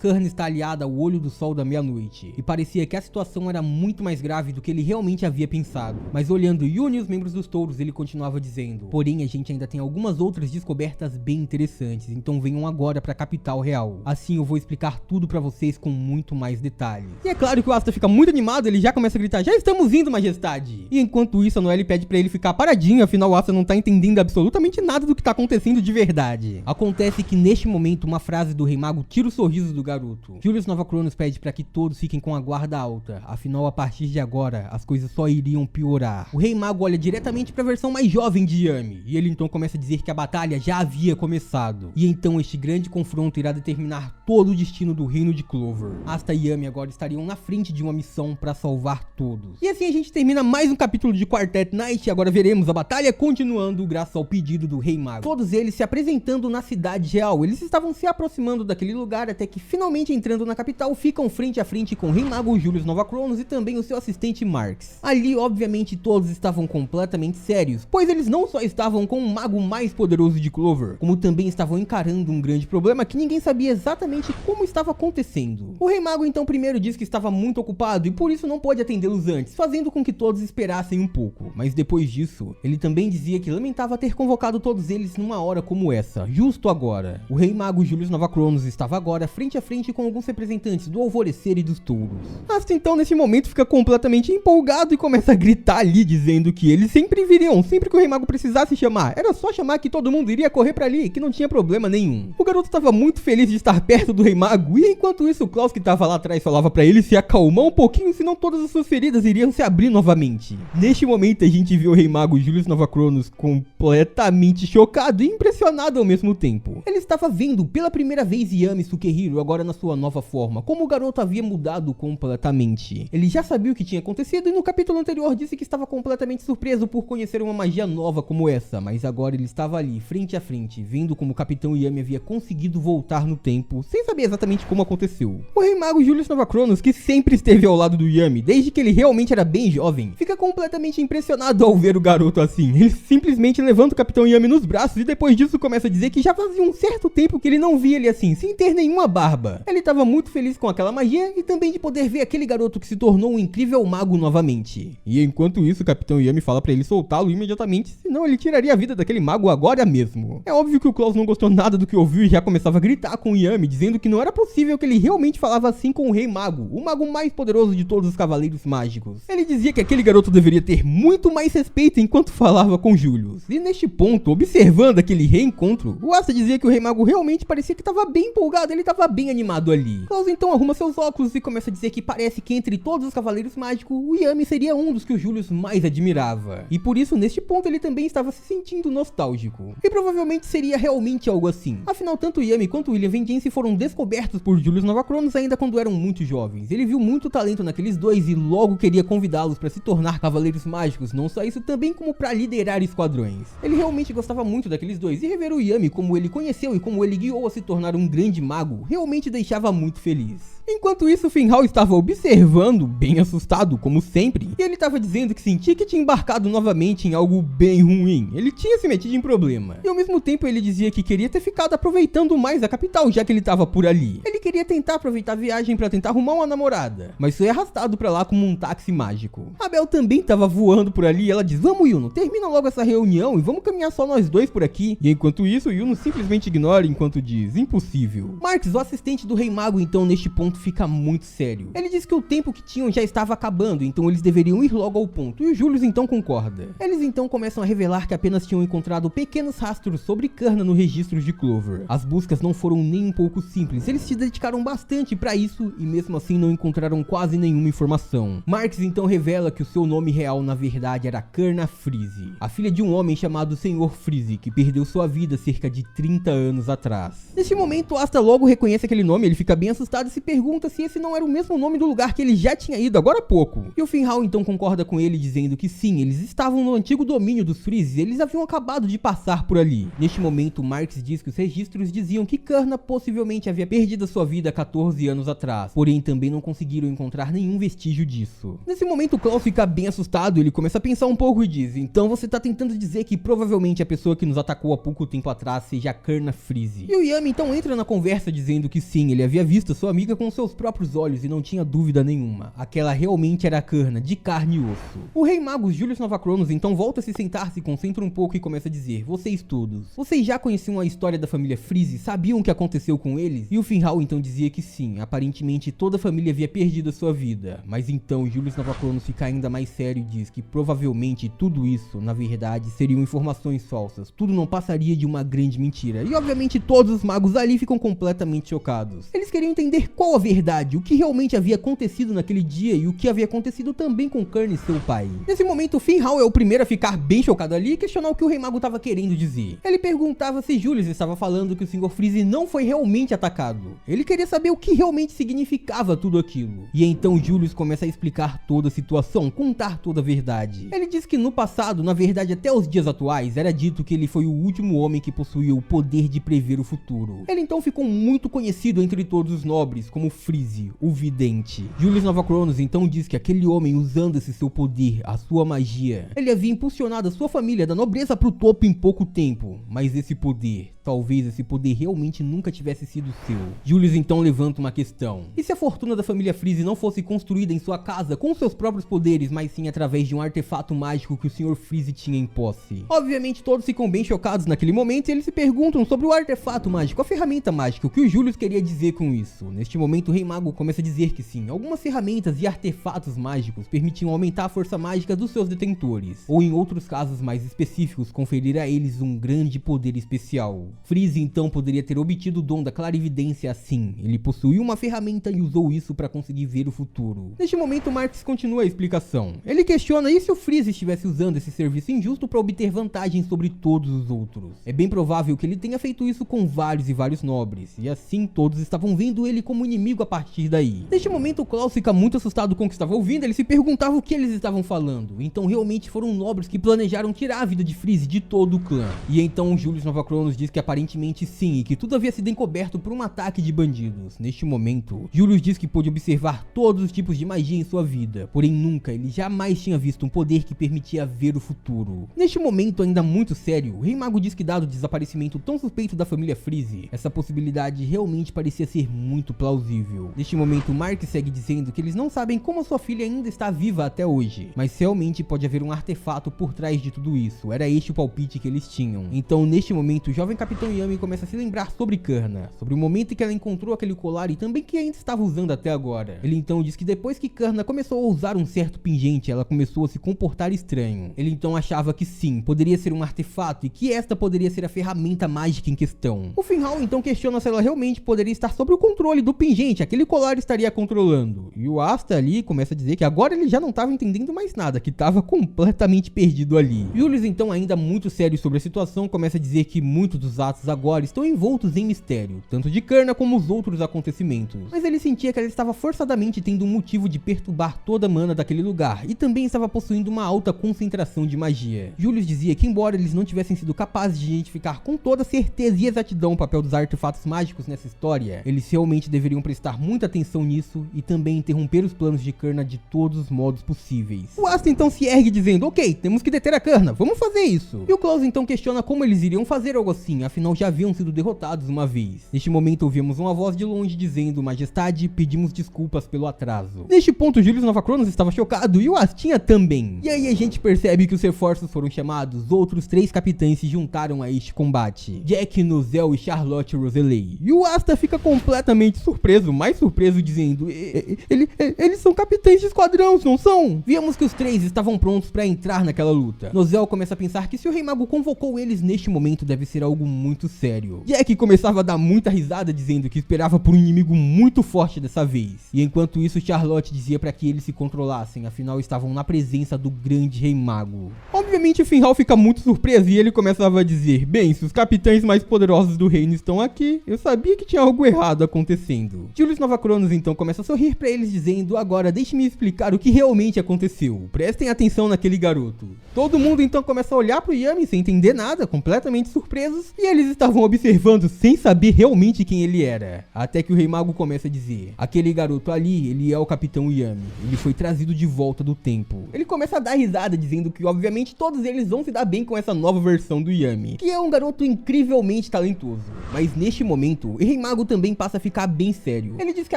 Karna está aliada ao olho do sol da meia-noite e parecia que a situação era muito mais grave do que ele realmente havia pensado. Mas olhando Yun e os membros dos touros, ele continuava dizendo: porém, a gente ainda tem algumas outras descobertas bem interessantes, então venham agora pra capital real. Assim eu vou explicar tudo pra vocês com muito mais detalhes. E é claro que o Asta fica muito animado, ele já começa a gritar: já estamos indo, majestade! E enquanto isso, a Noelle pede pra ele ficar paradinho, afinal o Asta não tá entendendo absolutamente nada do que tá acontecendo de verdade. Acontece que neste momento, uma frase do Rei Mago tira o sorriso do garoto. Julius Navacronos pede pra que todos fiquem com a guarda alta, afinal a partir de agora, as coisas só iriam piorar. O Rei Mago olha diretamente pra versão mais jovem de Yami, e ele então começa a dizer que a batalha já havia começado. E então este grande confronto irá determinar todo o destino do reino de Clover. Asta e Yami agora estariam na frente de uma missão pra salvar todos. E assim a gente termina mais um capítulo de Quartet Knight e agora veremos a batalha continuando graças ao pedido do Rei Mago. Todos eles se apresentando na cidade real. Eles estavam se aproximando daquele lugar até que finalmente entrando na capital ficam frente a frente com o Rei Mago Julius Navacronos e também o seu assistente Marx. Ali obviamente todos estavam completamente sérios, pois eles não só estavam com o mago mais poderoso de Clover, como também estavam encarando um grande problema que ninguém sabia exatamente como estava acontecendo. O Rei Mago então primeiro disse que estava muito ocupado e por isso não pôde atendê-los antes, fazendo com que todos esperassem um pouco. Mas depois disso, ele também dizia que lamentava ter convocado todos eles numa hora como essa, justo agora. O Rei Mago Julius Navacronos estava agora frente a frente com alguns representantes do Alvorecer e dos Touros. Asta então nesse momento fica completamente empolgado e começa a gritar ali, dizendo que eles sempre viriam, sempre que o Rei Mago precisasse chamar, era só chamar que todo mundo iria correr pra ali, que não tinha problema nenhum. O garoto estava muito feliz de estar perto do Rei Mago e enquanto isso o Klaus que estava lá atrás falava pra ele se acalmar um pouquinho, senão todas as suas feridas iriam se abrir novamente. Neste momento a gente viu o Rei Mago Julius Navacronos completamente chocado e impressionado ao mesmo tempo. Ele estava vendo pela primeira vez Yami Sukehiro agora na sua nova forma, como o garoto havia mudado completamente. Ele já sabia o que tinha acontecido e no capítulo anterior disse que estava completamente surpreso por conhecer uma magia nova como essa, mas agora ele estava ali, frente a frente, vendo como o Capitão Yami havia conseguido voltar no tempo, sem saber exatamente como aconteceu. O Rei Mago Julius Navacronos, que sempre esteve ao lado do Yami, desde que ele realmente era bem jovem, fica completamente impressionado ao ver o garoto assim. Ele simplesmente levanta o Capitão Yami nos braços e depois disso começa a dizer que já fazia um certo tempo que ele não via ele assim, sem ter nenhuma barba. Ele estava muito feliz com aquela magia e também de poder ver aquele garoto que se tornou um incrível mago novamente. E enquanto isso, o Capitão Yami fala pra ele soltá-lo imediatamente, senão ele tiraria a vida daquele mago agora mesmo. É óbvio que o Klaus não gostou nada do que ouviu e já começava a gritar com o Yami, dizendo que não era possível que ele realmente falava assim com o Rei Mago, o mago mais poderoso de todos os cavaleiros mágicos. Ele dizia que aquele garoto deveria ter muito mais respeito enquanto falava com Julius. E neste ponto, observando aquele reencontro, o Asta dizia que o Rei Mago realmente parecia que estava bem empolgado, ele estava bem animado ali. Klaus então arruma seus óculos e começa a dizer que parece que entre todos os cavaleiros mágicos, o Yami seria um dos que o Julius mais admirava. E por isso, neste ponto, ele também estava se sentindo nostálgico. E provavelmente seria realmente algo assim. Afinal, tanto Yami quanto William Vengeance foram descobertos por Julius Navacronos ainda quando eram muito jovens. Ele viu muito talento naqueles dois e logo queria convidá-los para se tornar cavaleiros mágicos, não só isso, também como para liderar esquadrões. Ele realmente gostava muito daqueles dois e rever o Yami como ele conheceu e como ele guiou a se tornar um grande mago realmente deixava muito feliz. Enquanto isso, Finhal estava observando, bem assustado, como sempre, e ele estava dizendo que sentia que tinha embarcado novamente em algo bem ruim. Ele tinha se metido em problema. E ao mesmo tempo ele dizia que queria ter ficado aproveitando mais a capital, já que ele estava por ali. Ele queria tentar aproveitar a viagem para tentar arrumar uma namorada, mas foi arrastado para lá como um táxi mágico. A Bel também estava voando por ali e ela diz: vamos, Yuno, termina logo essa reunião e vamos caminhar só nós dois por aqui. E enquanto isso, Yuno simplesmente ignora enquanto diz: impossível. Marx, o assistente do Rei Mago, então neste ponto fica muito sério. Ele diz que o tempo que tinham já estava acabando, então eles deveriam ir logo ao ponto, e o Julius então concorda. Eles então começam a revelar que apenas tinham encontrado pequenos rastros sobre Karna no registro de Clover. As buscas não foram nem um pouco simples, eles se dedicaram bastante para isso e mesmo assim não encontraram quase nenhuma informação. Marx então revela que o seu nome real na verdade era Karna Freeze, a filha de um homem chamado Senhor Freeze, que perdeu sua vida cerca de 30 anos atrás. Neste momento, Asta logo reconhece aquele nome nome, ele fica bem assustado e se pergunta se esse não era o mesmo nome do lugar que ele já tinha ido agora há pouco. E o Finral então concorda com ele, dizendo que sim, eles estavam no antigo domínio dos Freeze, eles haviam acabado de passar por ali. Neste momento, Marx diz que os registros diziam que Kurna possivelmente havia perdido a sua vida 14 anos atrás, porém também não conseguiram encontrar nenhum vestígio disso. Nesse momento, Klaus fica bem assustado, ele começa a pensar um pouco e diz: então você tá tentando dizer que provavelmente a pessoa que nos atacou há pouco tempo atrás seja a Kurna Freeze. E o Yami então entra na conversa dizendo que sim, ele havia visto sua amiga com seus próprios olhos e não tinha dúvida nenhuma. Aquela realmente era a Kurna, de carne e osso. O Rei Mago Julius Novachronos então volta a se sentar, se concentra um pouco e começa a dizer: vocês todos, vocês já conheciam a história da família Freeze? Sabiam o que aconteceu com eles? E o Finral então dizia que sim, aparentemente toda a família havia perdido a sua vida. Mas então Julius Novachronos fica ainda mais sério e diz que provavelmente tudo isso, na verdade, seriam informações falsas. Tudo não passaria de uma grande mentira. E obviamente todos os magos ali ficam completamente chocados. Eles queriam entender qual a verdade, o que realmente havia acontecido naquele dia e o que havia acontecido também com Kurna e seu pai. Nesse momento, Finral é o primeiro a ficar bem chocado ali e questionar o que o Rei Mago estava querendo dizer. Ele perguntava se Julius estava falando que o Sr. Freeze não foi realmente atacado. Ele queria saber o que realmente significava tudo aquilo. E então Julius começa a explicar toda a situação, contar toda a verdade. Ele diz que no passado, na verdade até os dias atuais, era dito que ele foi o último homem que possuía o poder de prever o futuro. Ele então ficou muito conhecido entre todos os nobres como Freeze, o Vidente. Julius Novachronos então diz que aquele homem, usando esse seu poder, a sua magia, ele havia impulsionado a sua família da nobreza para o topo em pouco tempo. Mas esse poder, talvez esse poder realmente nunca tivesse sido seu. Julius então levanta uma questão: e se a fortuna da família Freeze não fosse construída em sua casa com seus próprios poderes, mas sim através de um artefato mágico que o Sr. Freeze tinha em posse? Obviamente todos ficam bem chocados naquele momento e eles se perguntam sobre o artefato mágico, a ferramenta mágica, o que o Julius queria dizer com isso. Neste momento o Rei Mago começa a dizer que sim, algumas ferramentas e artefatos mágicos permitiam aumentar a força mágica dos seus detentores, ou em outros casos mais específicos, conferir a eles um grande poder especial. Freeze então poderia ter obtido o dom da clarividência assim. Ele possuiu uma ferramenta e usou isso para conseguir ver o futuro. Neste momento Marx continua a explicação. Ele questiona: e se o Freeze estivesse usando esse serviço injusto para obter vantagem sobre todos os outros? É bem provável que ele tenha feito isso com vários e vários nobres, e assim todos estavam vendo ele como inimigo a partir daí. Neste momento o Klaus fica muito assustado com o que estava ouvindo, ele se perguntava o que eles estavam falando. Então realmente foram nobres que planejaram tirar a vida de Freeze de todo o clã. E então Julius Novachronos diz que aparentemente sim, e que tudo havia sido encoberto por um ataque de bandidos. Neste momento, Julius diz que pôde observar todos os tipos de magia em sua vida, porém nunca, ele jamais tinha visto um poder que permitia ver o futuro. Neste momento ainda muito sério, o Rei Mago diz que dado o desaparecimento tão suspeito da família Freeze, essa possibilidade realmente parecia ser muito plausível. Neste momento, Mark segue dizendo que eles não sabem como a sua filha ainda está viva até hoje, mas realmente pode haver um artefato por trás de tudo isso. Era este o palpite que eles tinham. Então neste momento, o jovem Capitão Yami começa a se lembrar sobre Kurna, sobre o momento em que ela encontrou aquele colar e também que ainda estava usando até agora. Ele então diz que depois que Kurna começou a usar um certo pingente, ela começou a se comportar estranho. Ele então achava que sim, poderia ser um artefato e que esta poderia ser a ferramenta mágica em questão. O Finral então questiona se ela realmente poderia estar sob o controle do pingente, aquele colar estaria controlando. E o Asta ali começa a dizer que agora ele já não estava entendendo mais nada, que estava completamente perdido ali. Julius então, ainda muito sério sobre a situação, começa a dizer que muitos dos atos agora estão envoltos em mistério, tanto de Kurna como os outros acontecimentos. Mas ele sentia que ela estava forçadamente tendo um motivo de perturbar toda a mana daquele lugar, e também estava possuindo uma alta concentração de magia. Julius dizia que embora eles não tivessem sido capazes de identificar com toda certeza e exatidão o papel dos artefatos mágicos nessa história, eles realmente deveriam prestar muita atenção nisso e também interromper os planos de Kurna de todos os modos possíveis. O Asta então se ergue dizendo: ok, temos que deter a Kurna, vamos fazer isso. E o Klaus então questiona como eles iriam fazer algo assim, afinal já haviam sido derrotados uma vez. Neste momento ouvimos uma voz de longe dizendo: Majestade, pedimos desculpas pelo atraso. Neste ponto Julius Novachronos estava chocado e o Astinha também. E aí a gente percebe que os reforços foram chamados, outros 3 capitães se juntaram a este combate: Jack, Nozel e Charlotte Roselay. E o Asta fica completamente surpreso, mais surpreso, dizendo: eles são capitães de esquadrão, não são? Vimos que os 3 estavam prontos para entrar naquela luta. Nozel começa a pensar que se o Rei Mago convocou eles neste momento deve ser algo muito sério. Jack começava a dar muita risada dizendo que esperava por um inimigo muito forte dessa vez. E enquanto isso Charlotte dizia para que eles se controlassem, afinal estavam na presença do grande Rei Mago. Obviamente o Finral fica muito surpreso e ele começava a dizer: bem, se os capitães mais poderosos do reino estão aqui, eu sabia que tinha algo errado. errado acontecendo. Julius Nova Cronos então começa a sorrir pra eles dizendo: agora deixe-me explicar o que realmente aconteceu. Prestem atenção naquele garoto. Todo mundo então começa a olhar pro Yami sem entender nada, completamente surpresos, e eles estavam observando sem saber realmente quem ele era. Até que o Rei Mago começa a dizer: aquele garoto ali, ele é o Capitão Yami. Ele foi trazido de volta do tempo. Ele começa a dar risada dizendo que obviamente todos eles vão se dar bem com essa nova versão do Yami, que é um garoto incrivelmente talentoso. Mas neste momento, o Rei Mago também passa a ficar bem sério. Ele diz que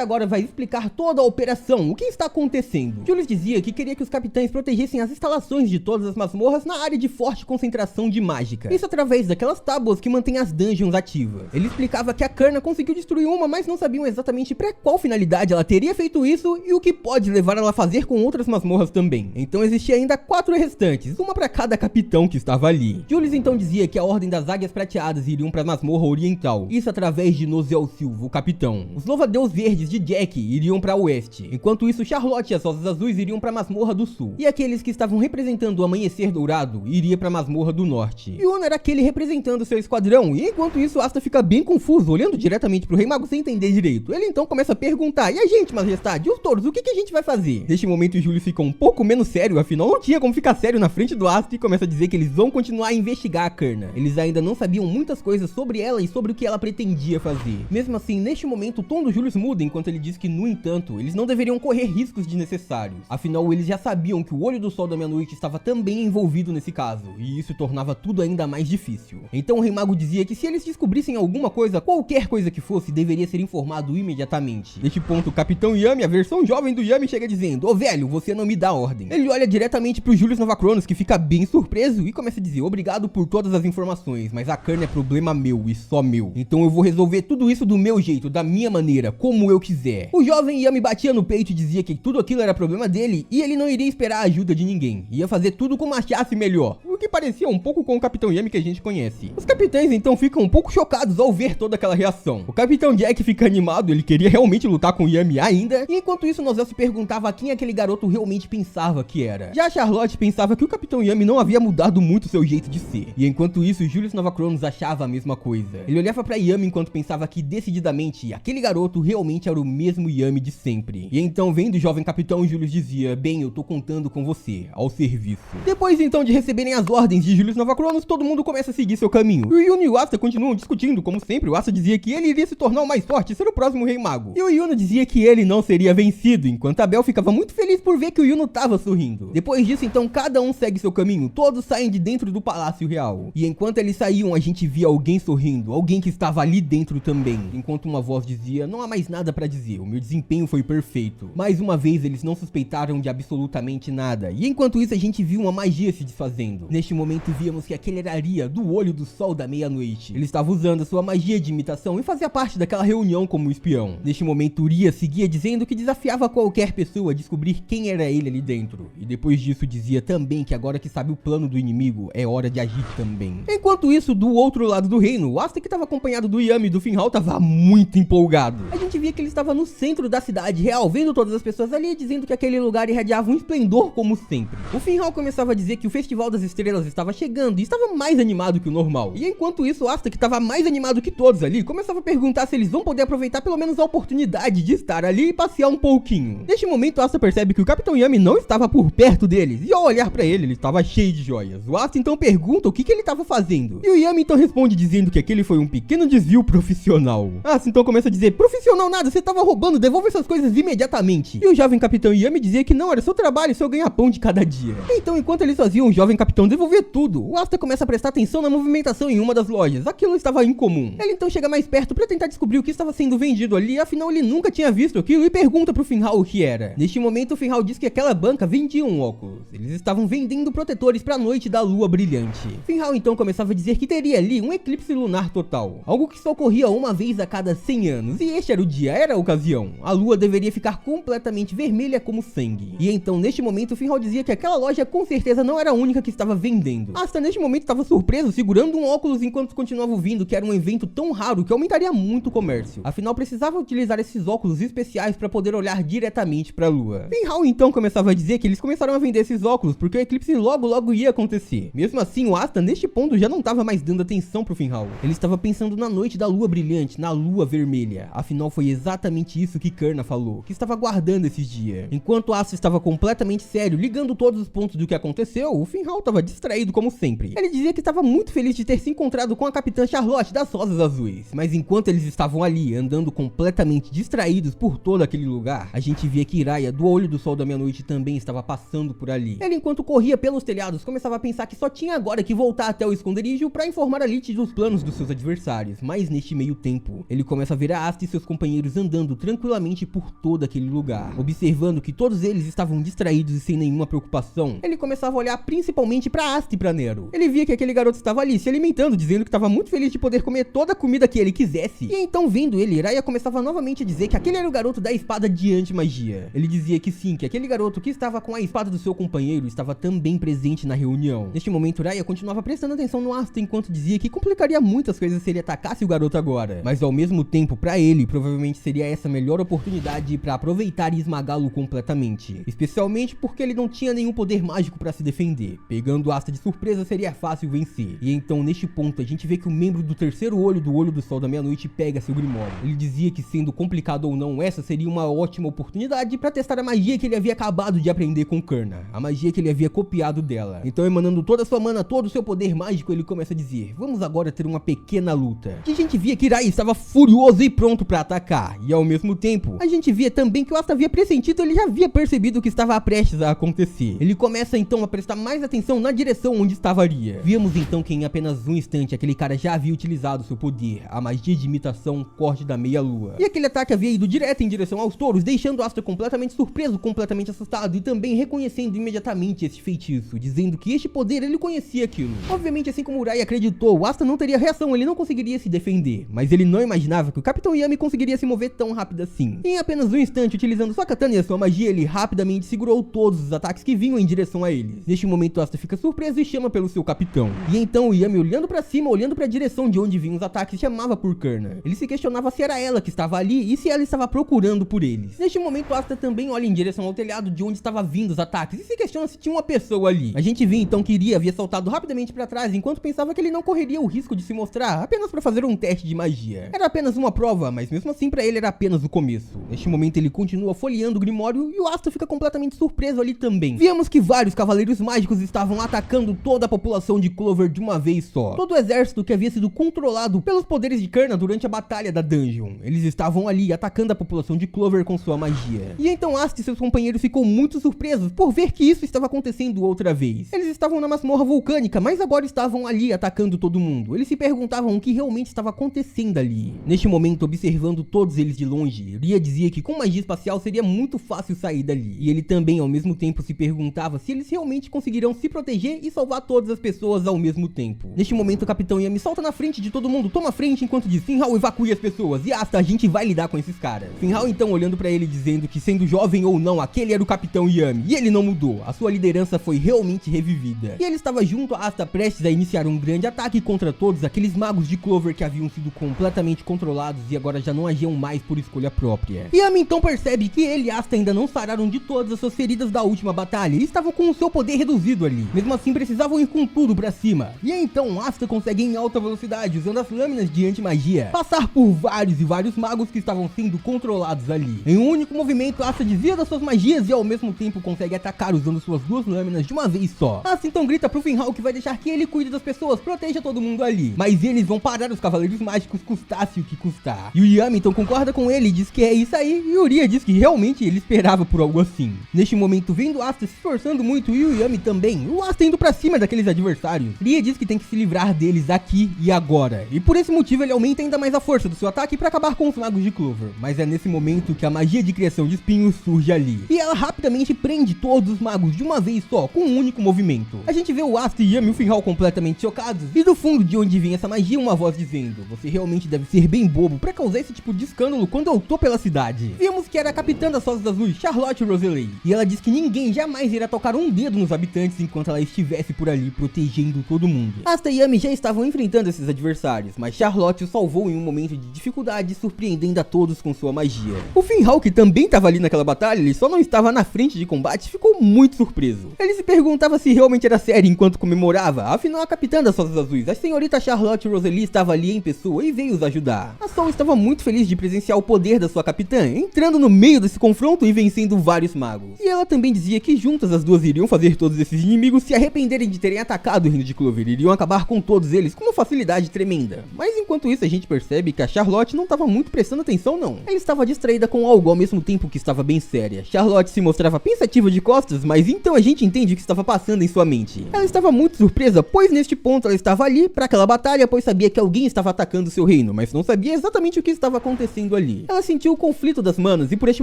agora vai explicar toda a operação, o que está acontecendo. Julius dizia que queria que os capitães protegessem as instalações de todas as masmorras na área de forte concentração de mágica. Isso através daquelas tábuas que mantêm as dungeons ativas. Ele explicava que a Karna conseguiu destruir uma, mas não sabiam exatamente para qual finalidade ela teria feito isso e o que pode levar ela a fazer com outras masmorras também. Então existia ainda 4 restantes, uma para cada capitão que estava ali. Julius então dizia que a Ordem das Águias Prateadas iriam para a masmorra oriental, isso através de Nozel Silva, o capitão. Os Louva-a-Deus Verdes de Jack iriam para oeste, enquanto isso Charlotte e as Rosas Azuis iriam para a masmorra do sul. E aqueles que estavam representando o Amanhecer Dourado iria para a masmorra do norte. E Yuno era aquele representando seu esquadrão, e enquanto isso Asta fica bem confuso, olhando diretamente pro Rei Mago sem entender direito. Ele então começa a perguntar: e a gente, majestade, os touros, o que a gente vai fazer? Neste momento o Julius fica um pouco menos sério, afinal não tinha como ficar sério na frente do Asta, e começa a dizer que eles vão continuar a investigar a Karna. Eles ainda não sabiam muitas coisas sobre ela e sobre o que ela pretendia fazer. Mesmo assim, neste momento o tom do Julius muda enquanto ele diz que, no entanto, eles não deveriam correr riscos desnecessários. Afinal, eles já sabiam que o Olho do Sol da Meia-Noite estava também envolvido nesse caso, e isso tornava tudo ainda mais difícil. Então o Rei Mago dizia que se eles descobrissem alguma coisa, qualquer coisa que fosse, deveria ser informado imediatamente. Neste ponto, o Capitão Yami, a versão jovem do Yami, chega dizendo: ô velho, você não me dá ordem. Ele olha diretamente pro Julius Nova Cronos, que fica bem surpreso, e começa a dizer: obrigado por todas as informações, mas a Karna é problema meu e só meu. Então eu vou resolver tudo isso do meu jeito, da minha maneira, como eu quiser. O jovem Yami batia no peito e dizia que tudo aquilo era problema dele, e ele não iria esperar a ajuda de ninguém. Ia fazer tudo como achasse melhor. O que parecia um pouco com o Capitão Yami que a gente conhece. Os capitães então ficam um pouco chocados ao ver toda aquela reação. O Capitão Jack fica animado, ele queria realmente lutar com o Yami ainda, e enquanto isso Nozel se perguntava quem aquele garoto realmente pensava que era. Já a Charlotte pensava que o Capitão Yami não havia mudado muito seu jeito de ser. E enquanto isso, Julius Nova Cronos achava a mesma coisa. Ele olhava pra Yami enquanto pensava que decididamente aquele garoto realmente era o mesmo Yami de sempre. E então, vendo o jovem capitão, Julius dizia: bem, eu tô contando com você, ao serviço. Depois então de receberem as ordens de Julius Nova Cronos, todo mundo começa a seguir seu caminho. O Yuno e o Asta continuam discutindo, como sempre. O Asta dizia que ele iria se tornar o mais forte e ser o próximo Rei Mago. E o Yuno dizia que ele não seria vencido, enquanto a Bel ficava muito feliz por ver que o Yuno tava sorrindo. Depois disso, então, cada um segue seu caminho, todos saem de dentro do Palácio Real. E enquanto eles saíam, a gente via alguém sorrindo, alguém que estava ali dentro também. Enquanto uma voz dizia: não há mais nada pra dizer, o meu desempenho foi perfeito. Mais uma vez, eles não suspeitaram de absolutamente nada. E enquanto isso, a gente viu uma magia se desfazendo. Neste momento, víamos que aquele era Ria, do Olho do Sol da Meia-Noite. Ele estava usando a sua magia de imitação e fazia parte daquela reunião como espião. Neste momento, Ria seguia dizendo que desafiava qualquer pessoa a descobrir quem era ele ali dentro. E depois disso, dizia também que agora que sabe o plano do inimigo, é hora de agir também. Enquanto isso, do outro lado do reino, o Asta, que estava acompanhado do Yami e do Finral, estava muito empolgado. A gente via que ele estava no centro da cidade real, vendo todas as pessoas ali, dizendo que aquele lugar irradiava um esplendor como sempre. O Finral começava a dizer que o Festival das Estrelas estava chegando e estava mais animado que o normal. E enquanto isso, o Asta, que estava mais animado que todos ali, começava a perguntar se eles vão poder aproveitar pelo menos a oportunidade de estar ali e passear um pouquinho. Neste momento, o Asta percebe que o Capitão Yami não estava por perto deles, e ao olhar pra ele, ele estava cheio de joias. O Asta então pergunta o que ele estava fazendo. E o Yami então responde dizendo que aquele foi um pequeno desvio profissional. Asta então começa a dizer: profissional nada, você estava roubando, devolve essas coisas imediatamente. E o jovem Capitão Yami dizia que não, era seu trabalho, seu ganha-pão de cada dia. Então, enquanto eles faziam o jovem capitão devolver tudo, o Asta começa a prestar atenção na movimentação em uma das lojas. Aquilo estava incomum. Ele então chega mais perto pra tentar descobrir o que estava sendo vendido ali, afinal ele nunca tinha visto aquilo, e pergunta pro Finral o que era. Neste momento, o Finral diz que aquela banca vendia um óculos. Eles estavam vendendo protetores pra noite da lua brilhante. Finral então começava a dizer que teria ali um eclipse lunar total, algo que só ocorria uma vez a cada 100 anos, e este era o dia, era a ocasião. A lua deveria ficar completamente vermelha como sangue. E então, neste momento, o Finral dizia que aquela loja com certeza não era a única que estava vendendo vendendo. Asta neste momento estava surpreso, segurando um óculos enquanto continuava ouvindo que era um evento tão raro que aumentaria muito o comércio. Afinal, precisava utilizar esses óculos especiais para poder olhar diretamente para a lua. Finhal então começava a dizer que eles começaram a vender esses óculos porque o eclipse logo ia acontecer. Mesmo assim, o Asta neste ponto já não estava mais dando atenção pro Finhal. Ele estava pensando na noite da lua brilhante, na lua vermelha. Afinal, foi exatamente isso que Kurna falou, que estava guardando esses dias. Enquanto Asta estava completamente sério, ligando todos os pontos do que aconteceu, o Finhal estava distraído como sempre. Ele dizia que estava muito feliz de ter se encontrado com a Capitã Charlotte das Rosas Azuis. Mas enquanto eles estavam ali, andando completamente distraídos por todo aquele lugar, a gente via que Raya, do Olho do Sol da Meia-Noite, também estava passando por ali. Ele, enquanto corria pelos telhados, começava a pensar que só tinha agora que voltar até o esconderijo para informar a Lilith dos planos dos seus adversários. Mas neste meio tempo, ele começa a ver a Asta e seus companheiros andando tranquilamente por todo aquele lugar. Observando que todos eles estavam distraídos e sem nenhuma preocupação, ele começava a olhar principalmente para Asta e para Nero. Ele via que aquele garoto estava ali se alimentando, dizendo que estava muito feliz de poder comer toda a comida que ele quisesse. E então, vendo ele, Raya começava novamente a dizer que aquele era o garoto da espada de anti-magia. Ele dizia que sim, que aquele garoto que estava com a espada do seu companheiro estava também presente na reunião. Neste momento, Raya continuava prestando atenção no Asta enquanto dizia que complicaria muitas coisas se ele atacasse o garoto agora. Mas ao mesmo tempo, para ele, provavelmente seria essa a melhor oportunidade para aproveitar e esmagá-lo completamente. Especialmente porque ele não tinha nenhum poder mágico para se defender. Pegando o Asta de surpresa seria fácil vencer. E então, neste ponto, a gente vê que o membro do terceiro olho do Olho do Sol da Meia-Noite pega seu Grimório. Ele dizia que, sendo complicado ou não, essa seria uma ótima oportunidade para testar a magia que ele havia acabado de aprender com Kurna. A magia que ele havia copiado dela. Então, emanando toda a sua mana, todo o seu poder mágico, ele começa a dizer: vamos agora ter uma pequena luta. E a gente via que Raya estava furioso e pronto para atacar. E ao mesmo tempo, a gente via também que o Asta havia pressentido, ele já havia percebido o que estava prestes a acontecer. Ele começa então a prestar mais atenção na direção onde estava Rhea. Víamos então que em apenas um instante aquele cara já havia utilizado seu poder, a magia de imitação Corte da Meia-Lua. E aquele ataque havia ido direto em direção aos touros, deixando o Asta completamente surpreso, completamente assustado e também reconhecendo imediatamente esse feitiço, dizendo que este poder ele conhecia aquilo. Obviamente, assim como Raya acreditou, o Asta não teria reação, ele não conseguiria se defender, mas ele não imaginava que o Capitão Yami conseguiria se mover tão rápido assim. E em apenas um instante, utilizando sua katana e a sua magia, ele rapidamente segurou todos os ataques que vinham em direção a eles. Neste momento, Asta fica surpreso e chama pelo seu capitão. E então o Yami, olhando pra cima, olhando pra direção de onde vinham os ataques, chamava por Kurna. Ele se questionava se era ela que estava ali e se ela estava procurando por eles. Neste momento, Asta também olha em direção ao telhado de onde estavam vindo os ataques e se questiona se tinha uma pessoa ali. A gente vê então que Rhea havia saltado rapidamente pra trás enquanto pensava que ele não correria o risco de se mostrar apenas pra fazer um teste de magia. Era apenas uma prova, mas mesmo assim pra ele era apenas o começo. Neste momento ele continua folheando o Grimório e o Asta fica completamente surpreso ali também. Víamos que vários cavaleiros mágicos estavam atacando toda a população de Clover de uma vez só. Todo o exército que havia sido controlado pelos poderes de Kurna durante a batalha da dungeon. Eles estavam ali atacando a população de Clover com sua magia. E então Asta e seus companheiros ficou muito surpresos por ver que isso estava acontecendo outra vez. Eles estavam na masmorra vulcânica, mas agora estavam ali atacando todo mundo. Eles se perguntavam o que realmente estava acontecendo ali. Neste momento, observando todos eles de longe, Rhea dizia que com magia espacial seria muito fácil sair dali. E ele também ao mesmo tempo se perguntava se eles realmente conseguiriam se proteger e salvar todas as pessoas ao mesmo tempo. Neste momento, o Capitão Yami solta na frente de todo mundo, toma a frente enquanto diz: Finhal, evacue as pessoas e Asta, a gente vai lidar com esses caras. Finhal então olhando pra ele dizendo que, sendo jovem ou não, aquele era o Capitão Yami e ele não mudou. A sua liderança foi realmente revivida. E ele estava junto a Asta prestes a iniciar um grande ataque contra todos aqueles magos de Clover que haviam sido completamente controlados e agora já não agiam mais por escolha própria. Yami então percebe que ele e Asta ainda não sararam de todas as suas feridas da última batalha e estavam com o seu poder reduzido ali. Mesmo assim precisavam ir com tudo pra cima. E então Asta consegue em alta velocidade, usando as lâminas de anti-magia, passar por vários e vários magos que estavam sendo controlados ali. Em um único movimento, Asta desvia das suas magias e ao mesmo tempo consegue atacar usando suas duas lâminas de uma vez só. Asta então grita pro Finhal que vai deixar que ele cuide das pessoas, proteja todo mundo ali. Mas eles vão parar os cavaleiros mágicos, custasse o que custar. E o Yami então concorda com ele e diz que é isso aí, e o Rhea diz que realmente ele esperava por algo assim. Neste momento, vendo Asta se esforçando muito e o Yami também, o Asta indo pra cima daqueles adversários, Rhea diz que tem que se livrar deles aqui e agora. E por esse motivo ele aumenta ainda mais a força do seu ataque para acabar com os magos de Clover. Mas é nesse momento que a magia de criação de espinhos surge ali. E ela rapidamente prende todos os magos de uma vez só, com um único movimento. A gente vê o Asta e Yami e o Finhal completamente chocados, e do fundo de onde vinha essa magia uma voz dizendo: você realmente deve ser bem bobo pra causar esse tipo de escândalo quando eu tô pela cidade. Vimos que era a capitã das Rosas Azuis, Charlotte Roselay, e ela diz que ninguém jamais irá tocar um dedo nos habitantes enquanto ela estivesse por ali protegendo todo mundo. Asta e Yami já estavam enfrentando esses adversários, mas Charlotte o salvou em um momento de dificuldade, surpreendendo a todos com sua magia. O Finhal, que também estava ali naquela batalha, ele só não estava na frente de combate, ficou muito surpreso. Ele se perguntava se realmente era sério enquanto comemorava, afinal a capitã das Rosas Azuis, a senhorita Charlotte Rosalie, estava ali em pessoa e veio os ajudar. A Sol estava muito feliz de presenciar o poder da sua capitã, entrando no meio desse confronto e vencendo vários magos. E ela também dizia que juntas as duas iriam fazer todos esses inimigos se arrependerem de terem atacado o reino de Clover, iriam acabar com todos eles com uma facilidade tremenda. Mas enquanto isso a gente percebe que a Charlotte não estava muito prestando atenção não. Ela estava distraída com algo ao mesmo tempo que estava bem séria. Charlotte se mostrava pensativa de costas, mas então a gente entende o que estava passando em sua mente. Ela estava muito surpresa, pois neste ponto ela estava ali para aquela batalha, pois sabia que alguém estava atacando seu reino, mas não sabia exatamente o que estava acontecendo ali. Ela sentiu o conflito das manas e por este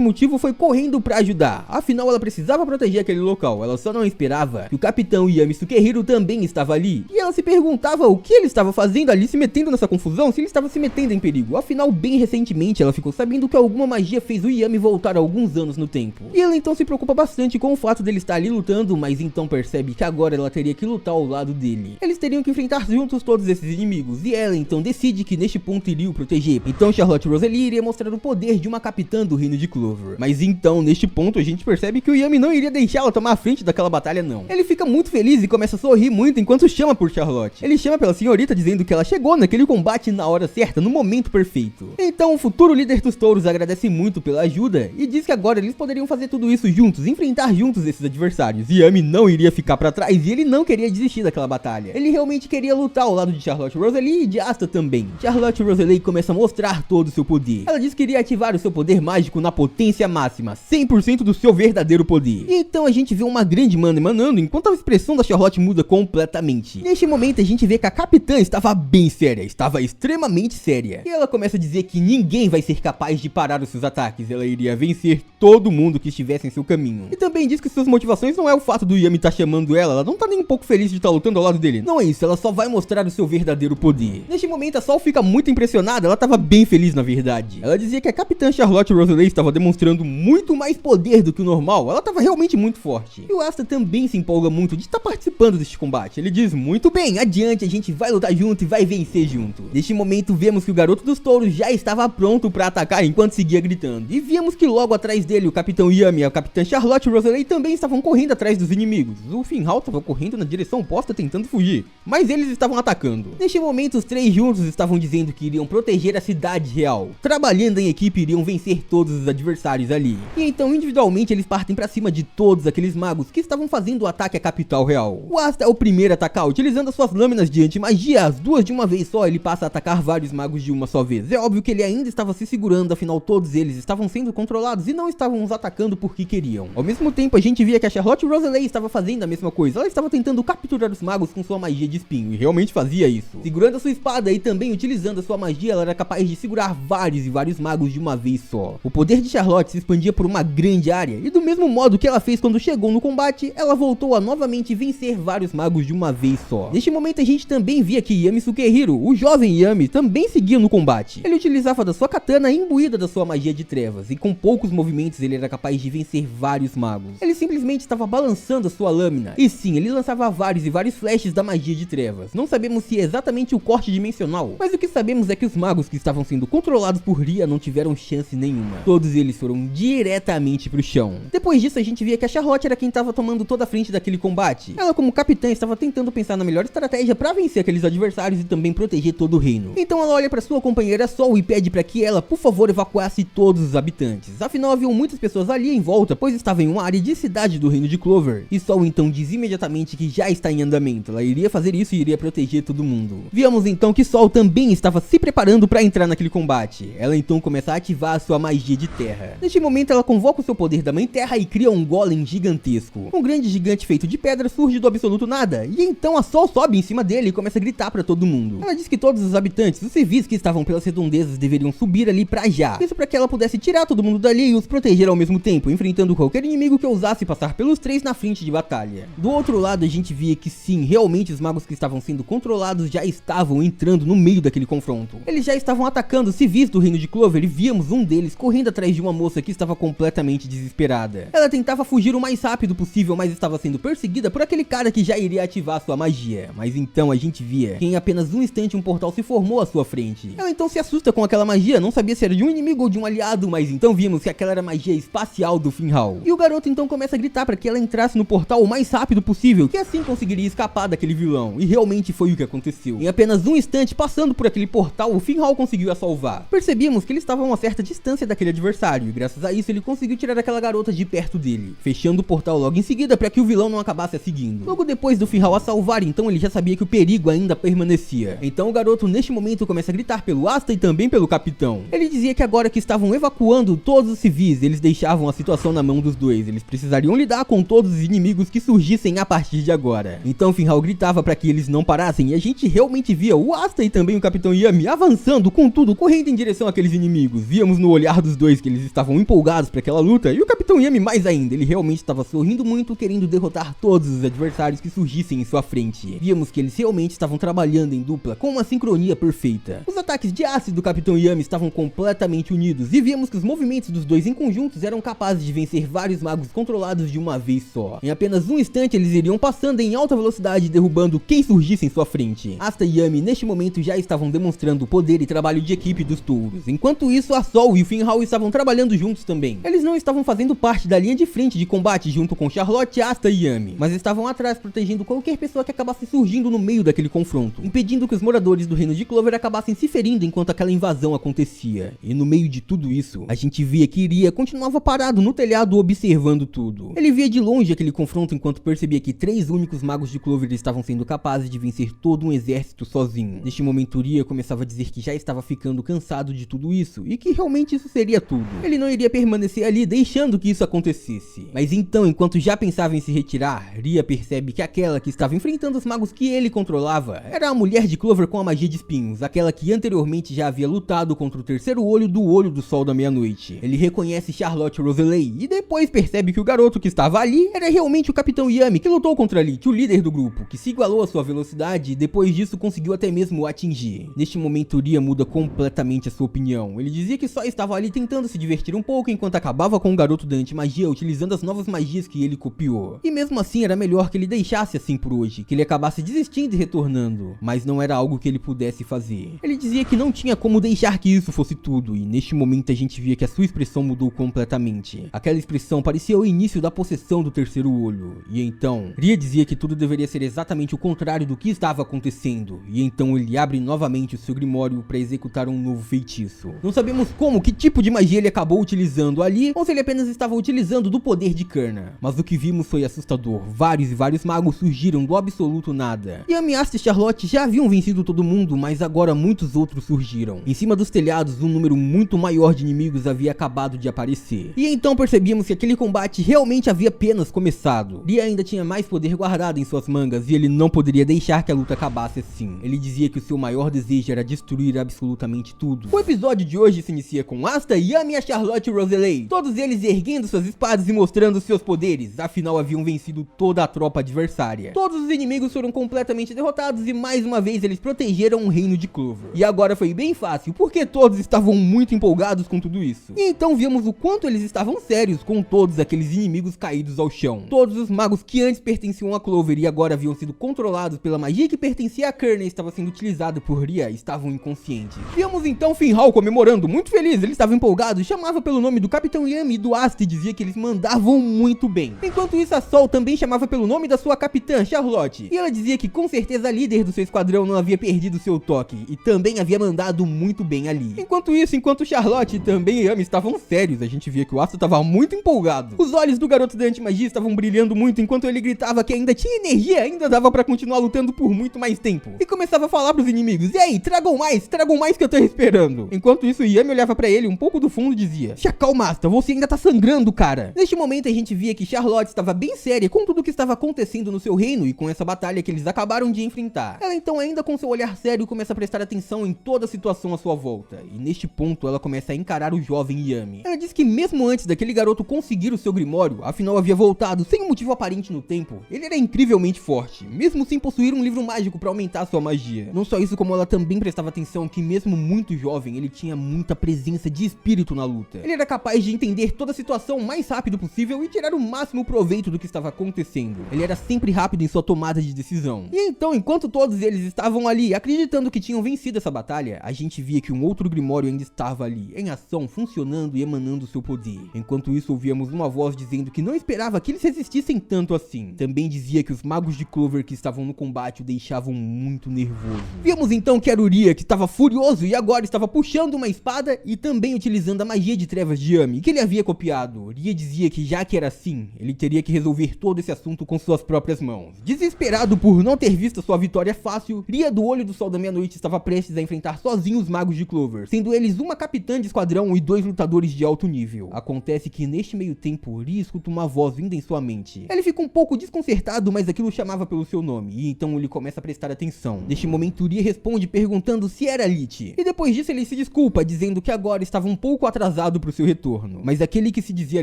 motivo foi correndo para ajudar. Afinal ela precisava proteger aquele local, ela só não esperava que o capitão Yami Sukehiro também estava ali. E ela se perguntava o que ele estava fazendo ali, se metendo nessa confusão, se ele estava se metendo em perigo. Afinal, bem recentemente ela ficou sabendo que alguma magia fez o Yami voltar alguns anos no tempo. E ela então se preocupa bastante com o fato dele estar ali lutando, mas então percebe que agora ela teria que lutar ao lado dele. Eles teriam que enfrentar juntos todos esses inimigos, e ela então decide que neste ponto iria o proteger. Então Charlotte Rosalie iria mostrar o poder de uma capitã do reino de Clover. Mas então, neste ponto, a gente percebe que o Yami não iria deixar ela tomar a frente daquela batalha não. Ele fica muito feliz e começa a sorrir muito enquanto chama por Charlotte. Ele chama pela senhorita dizendo que ela chegou naquele combate na hora certa, no momento perfeito. Então o futuro líder dos touros agradece muito pela ajuda e diz que agora eles poderiam fazer tudo isso juntos, enfrentar juntos esses adversários. Yami não iria ficar pra trás e ele não queria desistir daquela batalha. Ele realmente queria lutar ao lado de Charlotte Rosalie e de Asta também. Charlotte Rosalie começa a mostrar todo o seu poder. Ela diz que iria ativar o seu poder mágico na potência máxima, 100% do seu verdadeiro poder. E então a gente vê uma grande mana emanando, enquanto a expressão da Charlotte muda completamente. Neste momento a gente vê que a capitã estava bem séria, estava extremamente séria. E ela começa a dizer que ninguém vai ser capaz de parar os seus ataques, ela iria vencer todo mundo que estivesse em seu caminho. E também diz que suas motivações não é o fato do Yami estar chamando ela não tá nem um pouco feliz de estar lutando ao lado dele. Não é isso, ela só vai mostrar o seu verdadeiro poder. Neste momento a Sol fica muito impressionada, ela estava bem feliz na verdade. Ela dizia que a capitã Charlotte Rosalie estava demonstrando muito mais poder do que o normal, ela estava realmente muito forte. E o Asta também se empolga muito de estar participando deste combate. Ele diz, muito bem, adiante, a gente vai lutar junto e vai vencer junto. Neste momento vemos que o garoto dos touros já estava pronto para atacar enquanto seguia gritando. E vimos que logo atrás dele o capitão Yami e a capitã Charlotte Rosalie também estavam correndo atrás dos inimigos. O Finhal estava correndo na direção oposta tentando fugir, mas eles estavam atacando. Neste momento os três juntos estavam dizendo que iriam proteger a cidade real. Trabalhando em equipe iriam vencer todos os adversários ali. E então individualmente eles partem para cima de todos aqueles magos que estavam fazendo o ataque à capital real. O Asta é o primeiro a atacar, utilizando as suas lâminas de anti-magia, as duas de uma vez só. Ele passa a atacar vários magos de uma só vez. É óbvio que ele ainda estava se segurando, afinal todos eles estavam sendo controlados e não estavam os atacando porque queriam. Ao mesmo tempo a gente via que a Charlotte Rosalie estava fazendo a mesma coisa. Ela estava tentando capturar os magos com sua magia de espinho e realmente fazia isso. Segurando a sua espada e também utilizando a sua magia, ela era capaz de segurar vários e vários magos de uma vez só. O poder de Charlotte se expandia por uma grande área e do mesmo modo que ela fez quando chegou no combate, ela voltou a novamente vencer vários magos de uma vez só. Neste momento a gente também via que Yami Sukehiro, o jovem Yami, também seguia no combate. Ele utilizava da sua katana imbuída da sua magia de trevas e com poucos movimentos ele era capaz de vencer vários magos. Ele simplesmente estava balançando a sua lâmina e sim, ele lançava vários e vários flashes da magia de trevas. Não sabemos se é exatamente o corte dimensional, mas o que sabemos é que os magos que estavam sendo controlados por Ria não tiveram chance nenhuma. Todos eles foram diretamente pro chão. Depois disso a gente via que a Charlotte era quem estava tomando toda a frente daquele combate. Ela como capitã estava tentando pensar na melhor estratégia para vencer aqueles adversários e também proteger todo o reino. Então ela olha para sua companheira Sol e pede para que ela, por favor, evacuasse todos os habitantes. Afinal haviam muitas pessoas ali em volta, pois estava em uma área de cidade do reino de Clover. E Sol então diz imediatamente que já está em andamento. Ela iria fazer isso e iria proteger todo mundo. Víamos então que Sol também estava se preparando para entrar naquele combate. Ela então começa a ativar a sua magia de terra. Neste momento ela convoca o seu poder da mãe terra e cria um golem gigantesco. Um grande gigante feito de pedra surge do absoluto nada. E então a Sol sobe em cima dele e começa a gritar para todo mundo. Ela diz que todos os habitantes, os civis que estavam pelas redondezas deveriam subir ali pra já. Isso para que ela pudesse tirar todo mundo dali e os proteger ao mesmo tempo, enfrentando qualquer inimigo que ousasse passar pelos três na frente de batalha. Do outro lado a gente via que sim, realmente os magos que estavam sendo controlados já estavam entrando no meio daquele confronto. Eles já estavam atacando civis do reino de Clover e víamos um deles correndo atrás de uma moça que estava completamente desesperada. Ela tentava fugir o mais rápido possível, mas estava sendo perseguida por aquele cara que já iria ativar sua magia. Mas então a gente via que em apenas um instante um portal se formou à sua frente. Ela então se assusta com aquela magia, não sabia se era de um inimigo ou de um aliado, mas então vimos que aquela era a magia espacial do Finral. E o garoto então começa a gritar para que ela entrasse no portal o mais rápido possível, que assim conseguiria escapar daquele vilão. E realmente foi o que aconteceu. Em apenas um instante, passando por aquele portal, o Finral conseguiu a salvar. Percebíamos que ele estava a uma certa distância daquele adversário, e graças a isso ele conseguiu tirar aquela garota de perto dele, fechando o portal logo em seguida para que o vilão não acabasse a seguindo. Logo depois do Finral a salvar, então ele já sabia que o perigo ainda permanecia. Então o garoto neste momento começa a gritar pelo Asta e também pelo capitão. Ele dizia que agora que estavam evacuando todos os civis, eles deixavam a situação na mão dos dois, eles precisariam lidar com todos os inimigos que surgissem a partir de agora. Então Finral gritava para que eles não parassem, e a gente realmente via o Asta e também o capitão Yami avançando com tudo, correndo em direção àqueles inimigos. Víamos no olhar dos dois que eles estavam empolgados para aquela luta, e o capitão Yami mais ainda, ele realmente estava sorrindo muito, querendo derrotar todos os adversários que surgissem em sua frente. Víamos que eles realmente estavam trabalhando em dupla, com uma sincronia perfeita. Os ataques de ácido do capitão Yami estavam completamente unidos, e víamos que os movimentos dos dois em conjuntos eram capazes de vencer vários magos controlados de uma vez só. Em apenas um instante eles iriam passando em alta velocidade, derrubando quem surgisse em sua frente. Asta e Yami neste momento já estavam demonstrando o poder e trabalho de equipe dos touros. Enquanto isso, a Sol e o Finral estavam trabalhando juntos também. Eles não estavam fazendo parte da linha de frente de combate junto com Charlotte, Asta e Yami, mas estavam atrás protegendo qualquer pessoa que acabasse surgindo no meio daquele confronto, impedindo que os moradores do reino de Clover acabassem se ferindo enquanto aquela invasão acontecia. E no meio de tudo isso, a gente via que Iria continuava parado no telhado observando tudo. Ele via de longe aquele confronto enquanto percebia que 3 únicos magos de Clover estavam sendo capazes de vencer todo um exército sozinho. Neste momento, Iria começava a dizer que já estava ficando cansado de tudo isso e que realmente isso seria tudo. Ele não iria permanecer ali deixando que isso acontecesse. Mas então, enquanto já pensava em se retirar, Ria percebe que aquela que estava enfrentando os magos que ele controlava era a mulher de Clover com a magia de espinhos, aquela que anteriormente já havia lutado contra o terceiro olho do Sol da Meia-Noite. Ele reconhece Charlotte Rosalie e depois percebe que o garoto que estava ali era realmente o capitão Yami, que lutou contra Lich, o líder do grupo, que se igualou à sua velocidade e depois disso conseguiu até mesmo o atingir. Neste momento, Ria muda completamente a sua opinião. Ele dizia que só estava ali tentando se divertir um pouco enquanto acabava com o garoto da antimagia utilizando as novas magias que ele copiou. E mesmo assim era melhor que ele deixasse assim por hoje, que ele acabasse desistindo e retornando, mas não era algo que ele pudesse fazer. Ele dizia que não tinha como deixar que isso fosse tudo, e neste momento a gente via que a sua expressão mudou completamente. Aquela expressão parecia o início da possessão do terceiro olho, e então Ria dizia que tudo deveria ser exatamente o contrário do que estava acontecendo, e então ele abre novamente o seu grimório para executar um novo feitiço. Não sabemos como, que tipo de magia ele acabou utilizando ali, ou se ele apenas estava utilizando do poder de Kurna, mas o que vimos foi assustador. Vários e vários magos surgiram do absoluto nada. Yami, Asta e Charlotte já haviam vencido todo mundo, mas agora muitos outros surgiram. Em cima dos telhados, um número muito maior de inimigos havia acabado de aparecer. E então percebíamos que aquele combate realmente havia apenas começado. Ria ainda tinha mais poder guardado em suas mangas e ele não poderia deixar que a luta acabasse assim. Ele dizia que o seu maior desejo era destruir absolutamente tudo. O episódio de hoje se inicia com Asta, Yami e a Charlotte Rosalie, todos eles erguendo suas espadas e mostrando seus poderes, afinal haviam vencido toda a tropa adversária. Todos os inimigos foram completamente derrotados e mais uma vez eles protegeram o reino de Clover. E agora foi bem fácil, porque todos estavam muito empolgados com tudo isso. E então vimos o quanto eles estavam sérios com todos aqueles inimigos caídos ao chão. Todos os magos que antes pertenciam a Clover e agora haviam sido controlados pela magia que pertencia a Kurna e estava sendo utilizada por Ria estavam inconscientes. Vimos então Finral comemorando, muito feliz, ele estava empolgado, chamava pelo nome do capitão Yami e do Asta e dizia que eles mandavam muito bem. Enquanto isso, a Sol também chamava pelo nome da sua capitã, Charlotte, e ela dizia que com certeza a líder do seu esquadrão não havia perdido seu toque e também havia mandado muito bem ali. Enquanto isso, enquanto Charlotte e também Yami estavam sérios, a gente via que o Asta estava muito empolgado. Os olhos do garoto da antimagia estavam brilhando muito enquanto ele gritava que ainda tinha energia, ainda dava pra continuar lutando por muito mais tempo. E começava a falar pros inimigos: e aí, tragam mais que eu tô esperando. Enquanto isso, Yami olhava pra ele um pouco do fundo e dizia: se acalma, Asta, você ainda tá sangrando, cara. Neste momento a gente via que Charlotte estava bem séria com tudo o que estava acontecendo no seu reino e com essa batalha que eles acabaram de enfrentar. Ela então, ainda com seu olhar sério, começa a prestar atenção em toda a situação à sua volta, e neste ponto ela começa a encarar o jovem Yami. Ela diz que mesmo antes daquele garoto conseguir o seu grimório, afinal havia voltado sem um motivo aparente no tempo, ele era incrivelmente forte, mesmo sem possuir um livro mágico para aumentar sua magia. Não só isso, como ela também prestava atenção que mesmo muito jovem, ele tinha muita presença de espírito na luta. Ele era capaz de entender toda a situação o mais rápido possível e tirar o máximo proveito do que estava acontecendo. dizendo. Ele era sempre rápido em sua tomada de decisão. E então, enquanto todos eles estavam ali, acreditando que tinham vencido essa batalha, a gente via que um outro Grimório ainda estava ali, em ação, funcionando e emanando seu poder. Enquanto isso, ouvíamos uma voz dizendo que não esperava que eles resistissem tanto assim. Também dizia que os magos de Clover que estavam no combate o deixavam muito nervoso. Vimos então que era Uria, que estava furioso e agora estava puxando uma espada e também utilizando a magia de trevas de Yami, que ele havia copiado. Uria dizia que já que era assim, ele teria que resolver todo esse assunto com suas próprias mãos. Desesperado por não ter visto sua vitória fácil, Ria do Olho do Sol da Meia-Noite estava prestes a enfrentar sozinho os magos de Clover, sendo eles uma capitã de esquadrão e 2 lutadores de alto nível. Acontece que neste meio tempo, Ria escuta uma voz vinda em sua mente. Ele fica um pouco desconcertado, mas aquilo chamava pelo seu nome, e então ele começa a prestar atenção. Neste momento, Ria responde perguntando se era Lich, e depois disso ele se desculpa, dizendo que agora estava um pouco atrasado para o seu retorno. Mas aquele que se dizia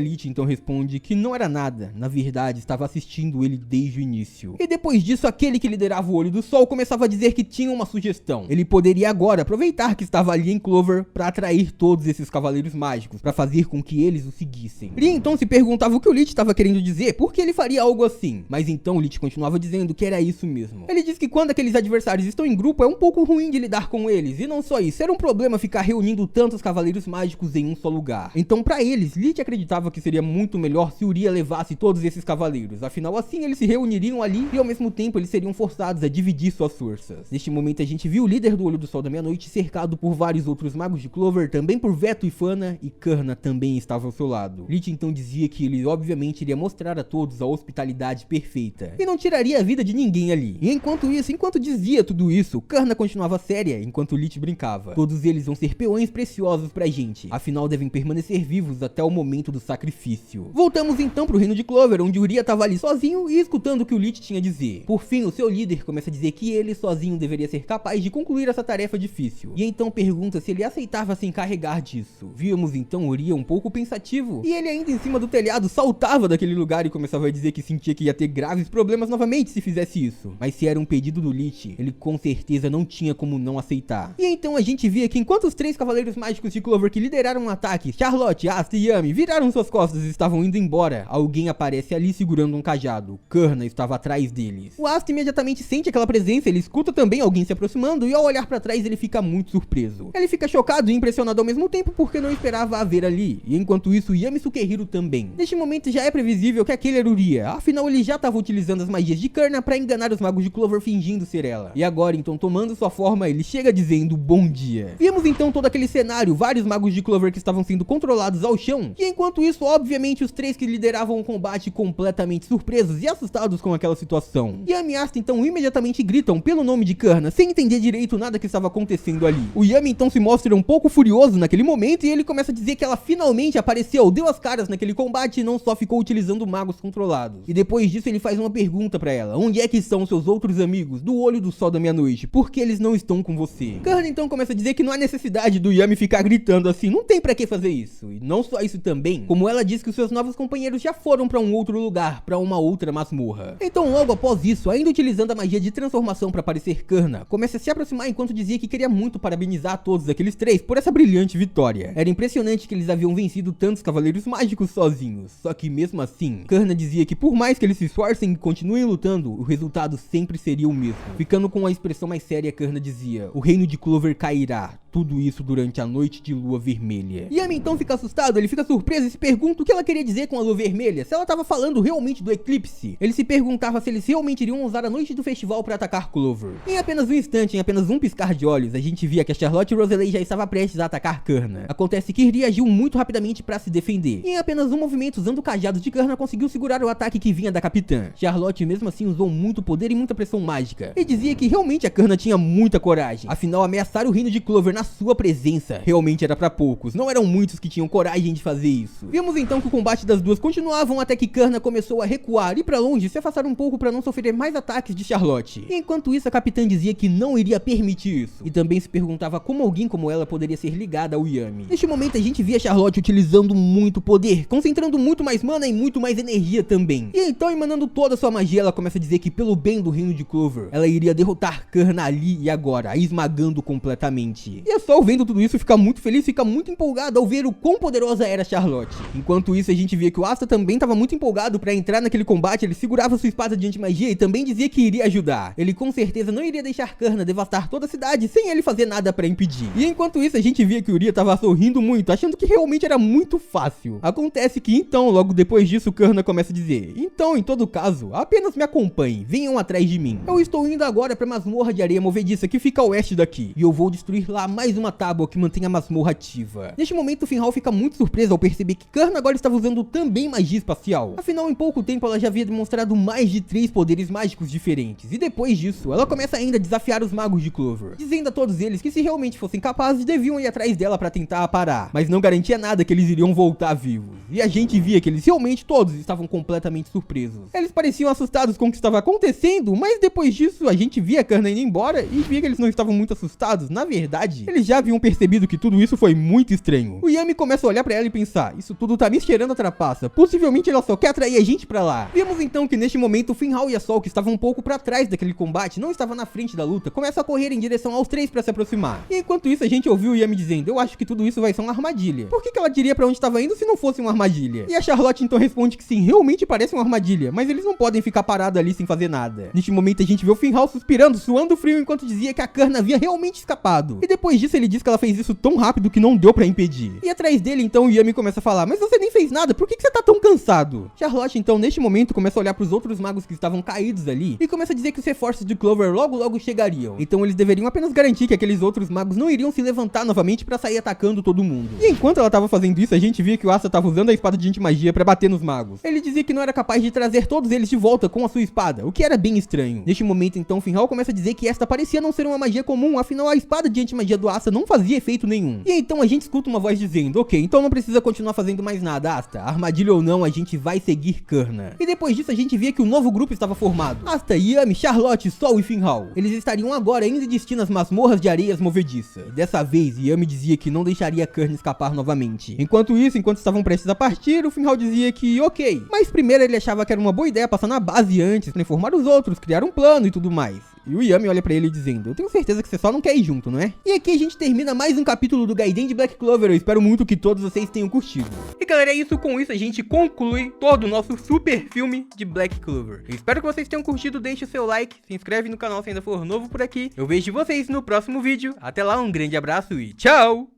Lich então responde que não era nada, na verdade estava assistindo ele desde o início. E depois disso, aquele que liderava o Olho do Sol começava a dizer que tinha uma sugestão. Ele poderia agora aproveitar que estava ali em Clover para atrair todos esses cavaleiros mágicos, para fazer com que eles o seguissem. Ria então se perguntava o que o Lich estava querendo dizer, por que ele faria algo assim. Mas então o Lich continuava dizendo que era isso mesmo. Ele diz que quando aqueles adversários estão em grupo é um pouco ruim de lidar com eles, e não só isso, era um problema ficar reunindo tantos cavaleiros mágicos em um só lugar. Então para eles, Lich acreditava que seria muito melhor se Uria levasse todos esses cavaleiros, afinal assim eles se reuniriam ali e ao mesmo tempo eles seriam forçados a dividir suas forças. Neste momento a gente viu o líder do Olho do Sol da Meia-Noite cercado por vários outros magos de Clover, também por Veto e Fana, e Karna também estava ao seu lado. Lich então dizia que ele obviamente iria mostrar a todos a hospitalidade perfeita, e não tiraria a vida de ninguém ali. E enquanto dizia tudo isso, Karna continuava séria, enquanto Lich brincava. Todos eles vão ser peões preciosos pra gente, afinal devem permanecer vivos até o momento do sacrifício. Voltamos então pro reino de Clover, onde Uria estava ali sozinho e escutando o que o Lich tinha a dizer. Por fim, o seu líder começa a dizer que ele sozinho deveria ser capaz de concluir essa tarefa difícil, e então pergunta se ele aceitava se encarregar disso. Víamos então Uria um pouco pensativo, e ele ainda em cima do telhado saltava daquele lugar e começava a dizer que sentia que ia ter graves problemas novamente se fizesse isso. Mas se era um pedido do Lich, ele com certeza não tinha como não aceitar. E então a gente via que enquanto os 3 cavaleiros mágicos de Clover que lideraram o ataque, Charlotte, Asta e Yami, viraram suas costas e estavam indo embora, alguém aparece ali segurando um cajado. Karna estava atrás deles. O Asta imediatamente sente aquela presença, ele escuta também alguém se aproximando e ao olhar pra trás ele fica muito surpreso. Ele fica chocado e impressionado ao mesmo tempo porque não esperava a ver ali, e enquanto isso Yami Sukehiro também. Neste momento já é previsível que aquele era Uria, afinal ele já estava utilizando as magias de Karna pra enganar os magos de Clover fingindo ser ela. E agora então tomando sua forma ele chega dizendo bom dia. Vimos então todo aquele cenário, vários magos de Clover que estavam sendo controlados ao chão, e enquanto isso obviamente os 3 que lideravam o combate completamente surpresos e assustados com aquela situação. Yami e Asta então imediatamente gritam pelo nome de Karna, sem entender direito nada que estava acontecendo ali. O Yami então se mostra um pouco furioso naquele momento e ele começa a dizer que ela finalmente apareceu, deu as caras naquele combate e não só ficou utilizando magos controlados. E depois disso ele faz uma pergunta pra ela: onde é que estão seus outros amigos do Olho do Sol da Meia-Noite? Por que eles não estão com você? Karna então começa a dizer que não há necessidade do Yami ficar gritando assim, não tem pra que fazer isso. E não só isso também, como ela diz que os seus novos companheiros já foram pra um outro lugar, pra uma outra masmorra. Então logo após isso, ainda utilizando a magia de transformação pra parecer Karna, começa a se aproximar enquanto dizia que queria muito parabenizar todos aqueles 3 por essa brilhante vitória. Era impressionante que eles haviam vencido tantos cavaleiros mágicos sozinhos, só que mesmo assim, Karna dizia que por mais que eles se esforcem e continuem lutando, o resultado sempre seria o mesmo. Ficando com a expressão mais séria, Karna dizia: o reino de Clover cairá. Tudo isso durante a noite de lua vermelha. Yami então fica assustado, ele fica surpreso e se pergunta o que ela queria dizer com a lua vermelha, se ela estava falando realmente do eclipse. Ele se perguntava se eles realmente iriam usar a noite do festival para atacar Clover. Em apenas um instante, em apenas um piscar de olhos, a gente via que a Charlotte Rosalie já estava prestes a atacar Karna. Acontece que Ria agiu muito rapidamente para se defender, e em apenas um movimento usando o cajado de Karna conseguiu segurar o ataque que vinha da capitã. Charlotte mesmo assim usou muito poder e muita pressão mágica, e dizia que realmente a Karna tinha muita coragem, afinal ameaçar o reino de Clover na sua presença realmente era pra poucos, não eram muitos que tinham coragem de fazer isso. Vimos então que o combate das duas continuavam até que Karna começou a recuar e pra longe, se afastar um pouco pra não sofrer mais ataques de Charlotte. E enquanto isso a capitã dizia que não iria permitir isso, e também se perguntava como alguém como ela poderia ser ligada ao Yami. Neste momento a gente via Charlotte utilizando muito poder, concentrando muito mais mana e muito mais energia também. E então emanando toda a sua magia ela começa a dizer que pelo bem do reino de Clover, ela iria derrotar Karna ali e agora, a esmagando completamente. E a Sol, vendo tudo isso, fica muito feliz, fica muito empolgado ao ver o quão poderosa era Charlotte. Enquanto isso, a gente via que o Asta também estava muito empolgado pra entrar naquele combate. Ele segurava sua espada de antimagia e também dizia que iria ajudar. Ele com certeza não iria deixar Kurna devastar toda a cidade sem ele fazer nada pra impedir. E enquanto isso, a gente via que Uria tava sorrindo muito, achando que realmente era muito fácil. Acontece que então, logo depois disso, Kurna começa a dizer: então, em todo caso, apenas me acompanhe, venham atrás de mim. Eu estou indo agora pra masmorra de areia movediça que fica a oeste daqui, e eu vou destruir lá mais uma tábua que mantém a masmorra ativa. Neste momento, Finral fica muito surpresa ao perceber que Kurna agora estava usando também magia espacial. Afinal, em pouco tempo ela já havia demonstrado mais de 3 poderes mágicos diferentes, e depois disso, ela começa ainda a desafiar os magos de Clover, dizendo a todos eles que se realmente fossem capazes, deviam ir atrás dela pra tentar a parar, mas não garantia nada que eles iriam voltar vivos. E a gente via que eles realmente todos estavam completamente surpresos. Eles pareciam assustados com o que estava acontecendo, mas depois disso a gente via a Kurna indo embora e via que eles não estavam muito assustados. Na verdade, eles já haviam percebido que tudo isso foi muito estranho. O Yami começa a olhar pra ela e pensar: isso tudo tá me cheirando a trapaça, possivelmente ela só quer atrair a gente pra lá. Vemos então que neste momento o Finral e a Sol, que estavam um pouco pra trás daquele combate, não estavam na frente da luta, começam a correr em direção aos três pra se aproximar. E enquanto isso a gente ouviu o Yami dizendo: eu acho que tudo isso vai ser uma armadilha. Por que ela diria pra onde estava indo se não fosse uma armadilha? E a Charlotte então responde que sim, realmente parece uma armadilha, mas eles não podem ficar parados ali sem fazer nada. Neste momento a gente vê o Finral suspirando, suando frio, enquanto dizia que a Kurna havia realmente escapado. E depois disso ele diz que ela fez isso tão rápido que não deu pra impedir. E atrás dele então o Yami começa a falar: mas você nem fez nada, por que você tá tão cansado? Charlotte então neste momento começa a olhar pros outros magos que estavam caídos ali e começa a dizer que os reforços de Clover logo chegariam. Então eles deveriam apenas garantir que aqueles outros magos não iriam se levantar novamente pra sair atacando todo mundo. E enquanto ela tava fazendo isso, a gente via que o Asta tava usando a espada de antimagia pra bater nos magos. Ele dizia que não era capaz de trazer todos eles de volta com a sua espada, o que era bem estranho. Neste momento então, Finral começa a dizer que esta parecia não ser uma magia comum, afinal a espada de antimagia do Asta não fazia efeito nenhum. E então a gente escuta uma voz dizendo: ok, então não precisa continuar fazendo mais nada, Asta. Armadilha ou não, a gente vai seguir Kurna. E depois disso a gente via que um novo grupo estava formado: Asta, Yami, Charlotte, Sol e Finral. Eles estariam agora indo de destino às masmorras de areias movediça. Dessa vez, Yami dizia que não deixaria Kurna escapar novamente. Enquanto isso, enquanto estavam prestes a partir, o Finral dizia que ok, mas primeiro ele achava que era uma boa ideia passar na base antes pra informar os outros, criar um plano e tudo mais. E o Yami olha pra ele dizendo: eu tenho certeza que você só não quer ir junto, não é? E aqui a gente termina mais um capítulo do Gaiden de Black Clover. Eu espero muito que todos vocês tenham curtido. E galera, é isso. Com isso a gente conclui todo o nosso super filme de Black Clover. Eu espero que vocês tenham curtido. Deixe o seu like, se inscreve no canal se ainda for novo por aqui. Eu vejo vocês no próximo vídeo. Até lá, um grande abraço e tchau!